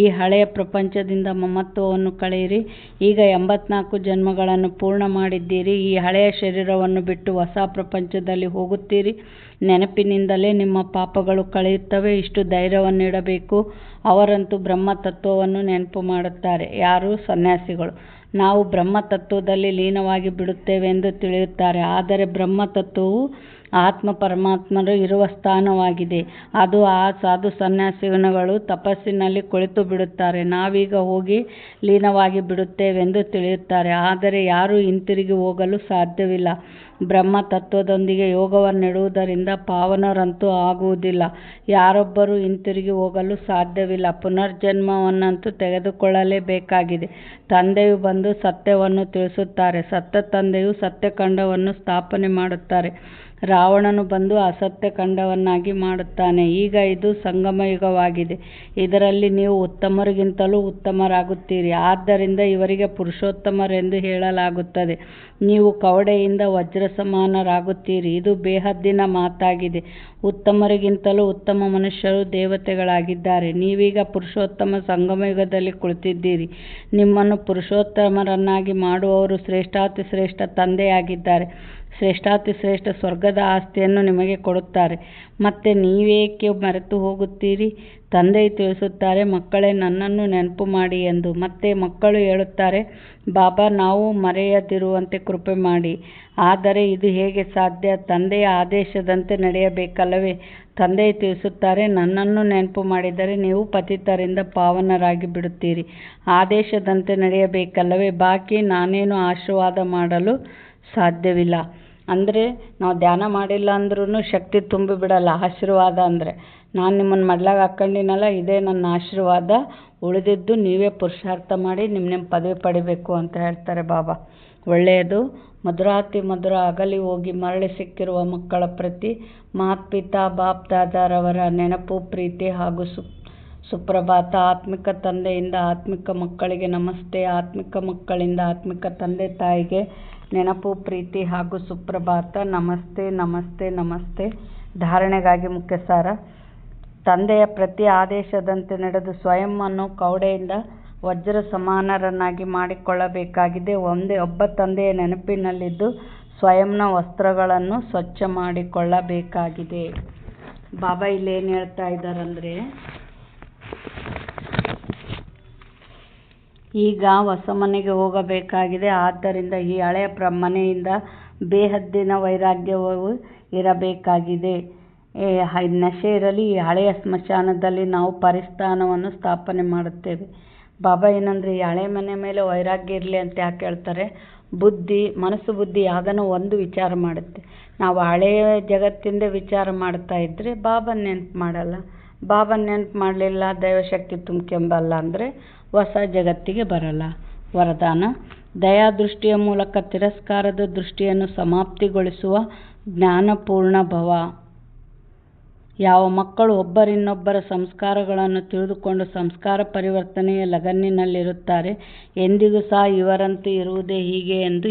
ಈ ಹಳೆಯ ಪ್ರಪಂಚದಿಂದ ಮಮತ್ವವನ್ನು ಕಳೆಯಿರಿ. ಈಗ 84 ಜನ್ಮಗಳನ್ನು ಪೂರ್ಣ ಮಾಡಿದ್ದೀರಿ. ಈ ಹಳೆಯ ಶರೀರವನ್ನು ಬಿಟ್ಟು ಹೊಸ ಪ್ರಪಂಚದಲ್ಲಿ ಹೋಗುತ್ತೀರಿ. ನೆನಪಿನಿಂದಲೇ ನಿಮ್ಮ ಪಾಪಗಳು ಕಳೆಯುತ್ತವೆ. ಇಷ್ಟು ಧೈರ್ಯವನ್ನಿಡಬೇಕು. ಅವರಂತೂ ಬ್ರಹ್ಮತತ್ವವನ್ನು ನೆನಪು ಮಾಡುತ್ತಾರೆ. ಯಾರು? ಸನ್ಯಾಸಿಗಳು. ನಾವು ಬ್ರಹ್ಮತತ್ವದಲ್ಲಿ ಲೀನವಾಗಿ ಬಿಡುತ್ತೇವೆಂದು ತಿಳಿಯುತ್ತಾರೆ. ಆದರೆ ಬ್ರಹ್ಮತತ್ವವು ಆತ್ಮ ಪರಮಾತ್ಮರು ಇರುವ ಸ್ಥಾನವಾಗಿದೆ. ಅದು ಆ ಸಾಧು ಸನ್ಯಾಸಿಗಳು ತಪಸ್ಸಿನಲ್ಲಿ ಕುಳಿತು ಬಿಡುತ್ತಾರೆ. ನಾವೀಗ ಹೋಗಿ ಲೀನವಾಗಿ ಬಿಡುತ್ತೇವೆಂದು ತಿಳಿಯುತ್ತಾರೆ. ಆದರೆ ಯಾರೂ ಹಿಂತಿರುಗಿ ಹೋಗಲು ಸಾಧ್ಯವಿಲ್ಲ. ಬ್ರಹ್ಮತತ್ವದೊಂದಿಗೆ ಯೋಗವನ್ನಿಡುವುದರಿಂದ ಪಾವನರಂತೂ ಆಗುವುದಿಲ್ಲ. ಯಾರೊಬ್ಬರೂ ಹಿಂತಿರುಗಿ ಹೋಗಲು ಸಾಧ್ಯವಿಲ್ಲ. ಪುನರ್ಜನ್ಮವನ್ನಂತೂ ತೆಗೆದುಕೊಳ್ಳಲೇಬೇಕಾಗಿದೆ. ತಂದೆಯು ಬಂದು ಸತ್ಯವನ್ನು ತಿಳಿಸುತ್ತಾರೆ. ಸತ್ಯ ತಂದೆಯು ಸತ್ಯಖಂಡವನ್ನು ಸ್ಥಾಪನೆ ಮಾಡುತ್ತಾರೆ. ರಾವಣನು ಬಂದು ಅಸತ್ಯಖಂಡವನ್ನಾಗಿ ಮಾಡುತ್ತಾನೆ. ಈಗ ಇದು ಸಂಗಮಯುಗವಾಗಿದೆ. ಇದರಲ್ಲಿ ನೀವು ಉತ್ತಮರಿಗಿಂತಲೂ ಉತ್ತಮರಾಗುತ್ತೀರಿ. ಆದ್ದರಿಂದ ಇವರಿಗೆ ಪುರುಷೋತ್ತಮರೆಂದು ಹೇಳಲಾಗುತ್ತದೆ. ನೀವು ಕವಡೆಯಿಂದ ವಜ್ರ ಸಮಾನರಾಗುತ್ತೀರಿ. ಇದು ಬೇಹದ್ದಿನ ಮಾತಾಗಿದೆ. ಉತ್ತಮರಿಗಿಂತಲೂ ಉತ್ತಮ ಮನುಷ್ಯರು ದೇವತೆಗಳಾಗಿದ್ದಾರೆ. ನೀವೀಗ ಪುರುಷೋತ್ತಮ ಸಂಗಮಯುಗದಲ್ಲಿ ಕುಳಿತಿದ್ದೀರಿ. ನಿಮ್ಮನ್ನು ಪುರುಷೋತ್ತಮರನ್ನಾಗಿ ಮಾಡುವವರು ಶ್ರೇಷ್ಠಾತಿಶ್ರೇಷ್ಠ ತಂದೆಯಾಗಿದ್ದಾರೆ. ಶ್ರೇಷ್ಠಾತಿಶ್ರೇಷ್ಠ ಸ್ವರ್ಗದ ಆಸ್ತಿಯನ್ನು ನಿಮಗೆ ಕೊಡುತ್ತಾರೆ. ಮತ್ತೆ ನೀವೇಕೆ ಮರೆತು ಹೋಗುತ್ತೀರಿ? ತಂದೆಯು ತಿಳಿಸುತ್ತಾರೆ, ಮಕ್ಕಳೇ, ನನ್ನನ್ನು ನೆನಪು ಮಾಡಿ ಎಂದು. ಮತ್ತೆ ಮಕ್ಕಳು ಹೇಳುತ್ತಾರೆ, ಬಾಬಾ, ನಾವು ಮರೆಯದಿರುವಂತೆ ಕೃಪೆ ಮಾಡಿ. ಆದರೆ ಇದು ಹೇಗೆ ಸಾಧ್ಯ? ತಂದೆಯ ಆದೇಶದಂತೆ ನಡೆಯಬೇಕಲ್ಲವೇ? ತಂದೆಯು ತಿಳಿಸುತ್ತಾರೆ, ನನ್ನನ್ನು ನೆನಪು ಮಾಡಿದರೆ ನೀವು ಪತಿತರಿಂದ ಪಾವನರಾಗಿ ಬಿಡುತ್ತೀರಿ. ಆದೇಶದಂತೆ ನಡೆಯಬೇಕಲ್ಲವೇ? ಬಾಕಿ ನಾನೇನು ಆಶೀರ್ವಾದ ಮಾಡಲು ಸಾಧ್ಯವಿಲ್ಲ. ಅಂದರೆ ನಾವು ಧ್ಯಾನ ಮಾಡಿಲ್ಲ ಅಂದ್ರೂ ಶಕ್ತಿ ತುಂಬಿಬಿಡಲ್ಲ. ಆಶೀರ್ವಾದ ಅಂದರೆ ನಾನು ನಿಮ್ಮನ್ನು ಮಡ್ಲಾಗ ಹಾಕ್ಕೊಂಡಿನಲ್ಲ, ಇದೇ ನನ್ನ ಆಶೀರ್ವಾದ. ಉಳಿದಿದ್ದು ನೀವೇ ಪುರುಷಾರ್ಥ ಮಾಡಿ ನಿಮ್ಮ ಪದವಿ ಪಡಿಬೇಕು ಅಂತ ಹೇಳ್ತಾರೆ ಬಾಬಾ. ಒಳ್ಳೆಯದು. ಮಧುರಾತಿ ಮಧುರ ಅಗಲಿ ಹೋಗಿ ಮರಳಿ ಸಿಕ್ಕಿರುವ ಮಕ್ಕಳ ಪ್ರತಿ ಮಾತ್ಪಿತಾ ಬಾಪ್ ದಾದಾರವರ ನೆನಪು, ಪ್ರೀತಿ ಹಾಗೂ ಸುಪ್ರಭಾತ. ಆತ್ಮಿಕ ತಂದೆಯಿಂದ ಆತ್ಮಿಕ ಮಕ್ಕಳಿಗೆ ನಮಸ್ತೆ. ಆತ್ಮಿಕ ಮಕ್ಕಳಿಂದ ಆತ್ಮಿಕ ತಂದೆ ತಾಯಿಗೆ ನೆನಪು, ಪ್ರೀತಿ ಹಾಗೂ ಸುಪ್ರಭಾತ. ನಮಸ್ತೆ ನಮಸ್ತೆ ನಮಸ್ತೆ. ಧಾರಣೆಗಾಗಿ ಮುಖ್ಯ ಸಾರ. ತಂದೆಯ ಪ್ರತಿ ಆದೇಶದಂತೆ ನಡೆದು ಸ್ವಯಂವನ್ನು ಕವಡೆಯಿಂದ ವಜ್ರ ಸಮಾನರನ್ನಾಗಿ ಮಾಡಿಕೊಳ್ಳಬೇಕಾಗಿದೆ. ಒಬ್ಬ ತಂದೆಯ ನೆನಪಿನಲ್ಲಿದ್ದು ಸ್ವಯಂನ ವಸ್ತ್ರಗಳನ್ನು ಸ್ವಚ್ಛ ಮಾಡಿಕೊಳ್ಳಬೇಕಾಗಿದೆ. ಬಾಬಾ ಇಲ್ಲಿ ಏನು ಹೇಳ್ತಾ ಇದ್ದಾರಂದರೆ, ಈಗ ಹೊಸ ಮನೆಗೆ ಹೋಗಬೇಕಾಗಿದೆ. ಆದ್ದರಿಂದ ಈ ಹಳೆಯ ಮನೆಯಿಂದ ಬೇಹದ್ದಿನ ವೈರಾಗ್ಯವು ಇರಬೇಕಾಗಿದೆ. ನಶೆ ಇರಲಿ. ಈ ಹಳೆಯ ಸ್ಮಶಾನದಲ್ಲಿ ನಾವು ಪರಿಸ್ಥಾನವನ್ನು ಸ್ಥಾಪನೆ ಮಾಡುತ್ತೇವೆ. ಬಾಬಾ ಏನಂದರೆ, ಈ ಹಳೆ ಮನೆ ಮೇಲೆ ವೈರಾಗ್ಯ ಇರಲಿ ಅಂತ ಯಾಕೆ ಹೇಳ್ತಾರೆ? ಮನಸ್ಸು ಬುದ್ಧಿ ಯಾವುದನ್ನು ಒಂದು ವಿಚಾರ ಮಾಡುತ್ತೆ. ನಾವು ಹಳೆಯ ಜಗತ್ತಿಂದ ವಿಚಾರ ಮಾಡ್ತಾ ಇದ್ದರೆ ಬಾಬನ ನೆನಪು ಮಾಡಲ್ಲ. ಬಾಬನ ನೆನಪು ಮಾಡಲಿಲ್ಲ, ದೈವಶಕ್ತಿ ತುಂಬ್ಕೊಂಬಲ್ಲ ಅಂದರೆ ಹೊಸ ಜಗತ್ತಿಗೆ ಬರಲ್ಲ. ವರದಾನ. ದಯಾದೃಷ್ಟಿಯ ಮೂಲಕ ತಿರಸ್ಕಾರದ ದೃಷ್ಟಿಯನ್ನು ಸಮಾಪ್ತಿಗೊಳಿಸುವ ಜ್ಞಾನಪೂರ್ಣ ಭವ. ಯಾವ ಮಕ್ಕಳು ಒಬ್ಬರಿನ್ನೊಬ್ಬರ ಸಂಸ್ಕಾರಗಳನ್ನು ತಿಳಿದುಕೊಂಡು ಸಂಸ್ಕಾರ ಪರಿವರ್ತನೆಯ ಲಗನ್ನಿನಲ್ಲಿರುತ್ತಾರೆ, ಎಂದಿಗೂ ಸಹ ಇವರಂತೆ ಇರುವುದೇ ಹೀಗೆ ಎಂದು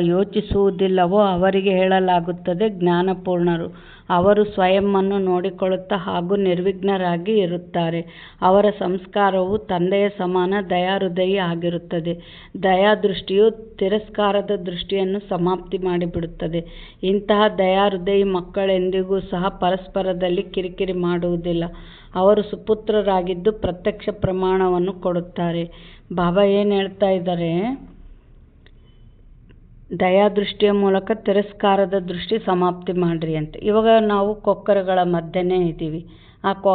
ಯೋಚಿಸುವುದಿಲ್ಲವೋ ಅವರಿಗೆ ಹೇಳಲಾಗುತ್ತದೆ ಜ್ಞಾನಪೂರ್ಣರು. ಅವರು ಸ್ವಯಂವನ್ನು ನೋಡಿಕೊಳ್ಳುತ್ತಾ ಹಾಗೂ ನಿರ್ವಿಘ್ನರಾಗಿ ಇರುತ್ತಾರೆ. ಅವರ ಸಂಸ್ಕಾರವು ತಂದೆಯ ಸಮಾನ ದಯಾಹೃದಯಿ ಆಗಿರುತ್ತದೆ. ದಯಾದೃಷ್ಟಿಯು ತಿರಸ್ಕಾರದ ದೃಷ್ಟಿಯನ್ನು ಸಮಾಪ್ತಿ ಮಾಡಿಬಿಡುತ್ತದೆ. ಇಂತಹ ದಯಾಹೃದಯಿ ಮಕ್ಕಳೆಂದಿಗೂ ಸಹ ಪರಸ್ಪರದಲ್ಲಿ ಕಿರಿಕಿರಿ ಮಾಡುವುದಿಲ್ಲ. ಅವರು ಸುಪುತ್ರರಾಗಿದ್ದು ಪ್ರತ್ಯಕ್ಷ ಪ್ರಮಾಣವನ್ನು ಕೊಡುತ್ತಾರೆ. ಬಾಬಾ ಏನು ಹೇಳ್ತಾ ಇದ್ದಾರೆ? ದಯಾದೃಷ್ಟಿಯ ಮೂಲಕ ತಿರಸ್ಕಾರದ ದೃಷ್ಟಿ ಸಮಾಪ್ತಿ ಮಾಡಿರಿ ಅಂತ. ಇವಾಗ ನಾವು ಕೊಕ್ಕರಗಳ ಮಧ್ಯೆನೇ ಇದ್ದೀವಿ.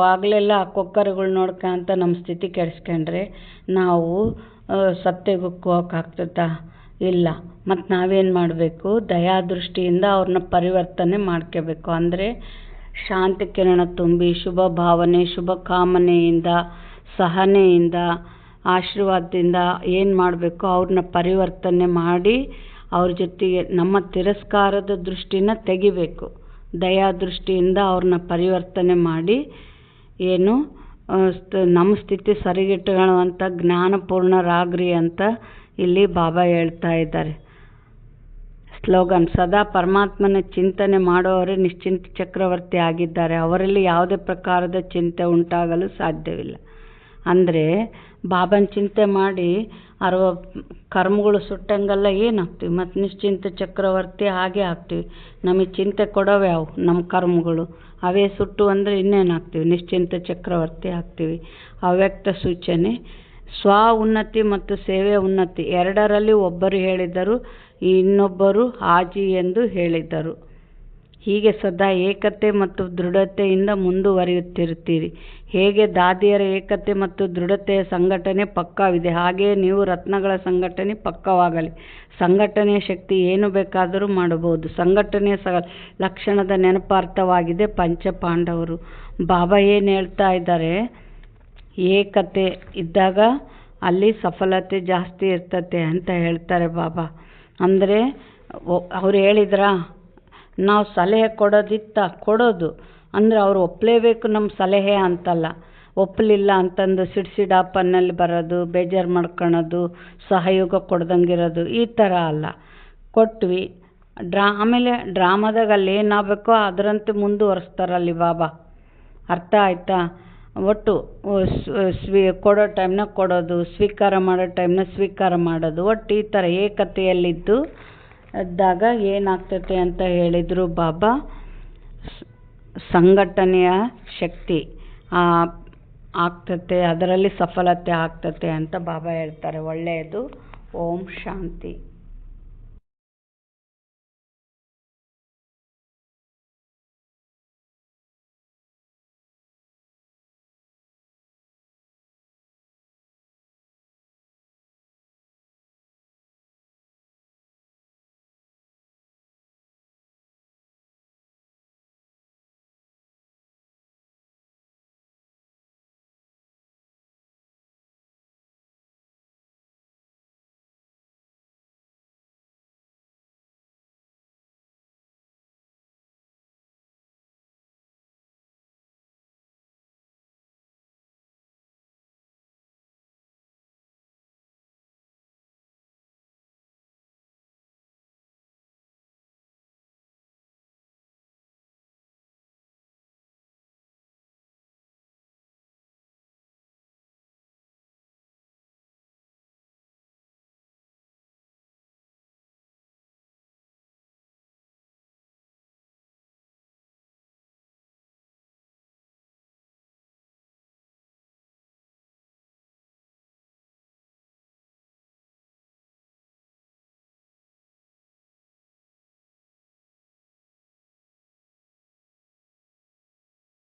ಆಗಲೆಲ್ಲ ಆ ಕೊಕ್ಕರಗಳು ನೋಡ್ಕೊಂತ ನಮ್ಮ ಸ್ಥಿತಿ ಕೆಡಿಸ್ಕೊಂಡ್ರೆ ನಾವು ಸತ್ಯಕ್ಕೆ ಹೋಗೋಕ್ಕಾಗ್ತದಾ? ಇಲ್ಲ. ಮತ್ತು ನಾವೇನು ಮಾಡಬೇಕು? ದಯಾದೃಷ್ಟಿಯಿಂದ ಅವ್ರನ್ನ ಪರಿವರ್ತನೆ ಮಾಡ್ಕೋಬೇಕು. ಅಂದರೆ ಶಾಂತಿ ಕಿರಣ ತುಂಬಿ ಶುಭ ಭಾವನೆ, ಶುಭ ಕಾಮನೆಯಿಂದ, ಸಹನೆಯಿಂದ, ಆಶೀರ್ವಾದದಿಂದ ಏನು ಮಾಡಬೇಕು? ಅವ್ರನ್ನ ಪರಿವರ್ತನೆ ಮಾಡಿ ಅವ್ರ ಜೊತೆಗೆ ನಮ್ಮ ತಿರಸ್ಕಾರದ ದೃಷ್ಟಿನ ತೆಗಿಬೇಕು. ದಯಾದೃಷ್ಟಿಯಿಂದ ಅವ್ರನ್ನ ಪರಿವರ್ತನೆ ಮಾಡಿ ಏನು ನಮ್ಮ ಸ್ಥಿತಿ ಸರಿಗಿಟ್ಟುಕೊಳ್ಳುವಂಥ ಜ್ಞಾನಪೂರ್ಣರಾಗ್ರಿ ಅಂತ ಇಲ್ಲಿ ಬಾಬಾ ಹೇಳ್ತಾ ಇದ್ದಾರೆ. ಸ್ಲೋಗನ್: ಸದಾ ಪರಮಾತ್ಮನ ಚಿಂತನೆ ಮಾಡುವವರೇ ನಿಶ್ಚಿಂತ ಚಕ್ರವರ್ತಿ ಆಗಿದ್ದಾರೆ. ಅವರಲ್ಲಿ ಯಾವುದೇ ಪ್ರಕಾರದ ಚಿಂತೆ ಉಂಟಾಗಲು ಸಾಧ್ಯವಿಲ್ಲ. ಅಂದರೆ ಬಾಬನ ಚಿಂತೆ ಮಾಡಿ ಕರ್ಮಗಳು ಸುಟ್ಟಂಗೆಲ್ಲ ಏನಾಗ್ತೀವಿ, ಮತ್ತು ನಿಶ್ಚಿಂತ ಚಕ್ರವರ್ತಿ ಹಾಗೆ ಆಗ್ತೀವಿ. ನಮಗೆ ಚಿಂತೆ ಕೊಡೋವೆ ಅವು ನಮ್ಮ ಕರ್ಮಗಳು, ಅವೇ ಸುಟ್ಟು ಅಂದರೆ ಇನ್ನೇನಾಗ್ತೀವಿ, ನಿಶ್ಚಿಂತ ಚಕ್ರವರ್ತಿ ಆಗ್ತೀವಿ. ಅವ್ಯಕ್ತ ಸೂಚನೆ: ಸ್ವ ಉನ್ನತಿ ಮತ್ತು ಸೇವೆ ಉನ್ನತಿ ಎರಡರಲ್ಲಿ ಒಬ್ಬರು ಹೇಳಿದರು, ಇನ್ನೊಬ್ಬರು ಹಾಜಿ ಎಂದು ಹೇಳಿದರು. ಹೀಗೆ ಸದಾ ಏಕತೆ ಮತ್ತು ದೃಢತೆಯಿಂದ ಮುಂದುವರಿಯುತ್ತಿರುತ್ತೀರಿ. ಹೇಗೆ ದಾದಿಯರ ಏಕತೆ ಮತ್ತು ದೃಢತೆಯ ಸಂಘಟನೆ ಪಕ್ಕವಿದೆ, ಹಾಗೆಯೇ ನೀವು ರತ್ನಗಳ ಸಂಘಟನೆ ಪಕ್ಕವಾಗಲಿ. ಸಂಘಟನೆಯ ಶಕ್ತಿ ಏನು ಬೇಕಾದರೂ ಮಾಡಬಹುದು. ಸಂಘಟನೆಯ ಲಕ್ಷಣದ ನೆನಪಾರ್ಥವಾಗಿದೆ ಪಂಚಪಾಂಡವರು. ಬಾಬಾ ಏನು ಹೇಳ್ತಾ ಇದ್ದಾರೆ, ಏಕತೆ ಇದ್ದಾಗ ಅಲ್ಲಿ ಸಫಲತೆ ಜಾಸ್ತಿ ಇರ್ತತೆ ಅಂತ ಹೇಳ್ತಾರೆ ಬಾಬಾ. ಅಂದರೆ ಅವ್ರು ಹೇಳಿದ್ರಾ, ನಾವು ಸಲಹೆ ಕೊಡೋದು ಅಂದರೆ ಅವ್ರು ಒಪ್ಪಲೇಬೇಕು ನಮ್ಮ ಸಲಹೆ ಅಂತಲ್ಲ. ಒಪ್ಪಲಿಲ್ಲ ಅಂತಂದು ಸಿಡ್ಸಿಡಾಪನ್ನಲ್ಲಿ ಬರೋದು, ಬೇಜಾರು ಮಾಡ್ಕೊಳೋದು, ಸಹಯೋಗ ಕೊಡ್ದಂಗಿರೋದು ಈ ಥರ ಅಲ್ಲ. ಕೊಟ್ವಿ ಆಮೇಲೆ ಡ್ರಾಮಾದಾಗ ಅಲ್ಲಿ ಏನಾಗಬೇಕೋ ಅದರಂತೆ ಮುಂದುವರಿಸ್ತಾರಲ್ಲಿ ಬಾಬಾ. ಅರ್ಥ ಆಯ್ತಾ? ಒಟ್ಟು ಕೊಡೋ ಟೈಮ್ನಾಗ ಕೊಡೋದು, ಸ್ವೀಕಾರ ಮಾಡೋ ಟೈಮ್ನಾಗ ಸ್ವೀಕಾರ ಮಾಡೋದು, ಒಟ್ಟು ಈ ಥರ ಏಕತೆಯಲ್ಲಿದ್ದು ಇದ್ದಾಗ ಏನಾಗ್ತತೆ ಅಂತ ಹೇಳಿದರು ಬಾಬಾ. ಸಂಘಟನೆಯ ಶಕ್ತಿ ಆಗ್ತತೆ, ಅದರಲ್ಲಿ ಸಫಲತೆ ಆಗ್ತತೆ ಅಂತ ಬಾಬಾ ಹೇಳ್ತಾರೆ. ಒಳ್ಳೆಯದು. ಓಂ ಶಾಂತಿ.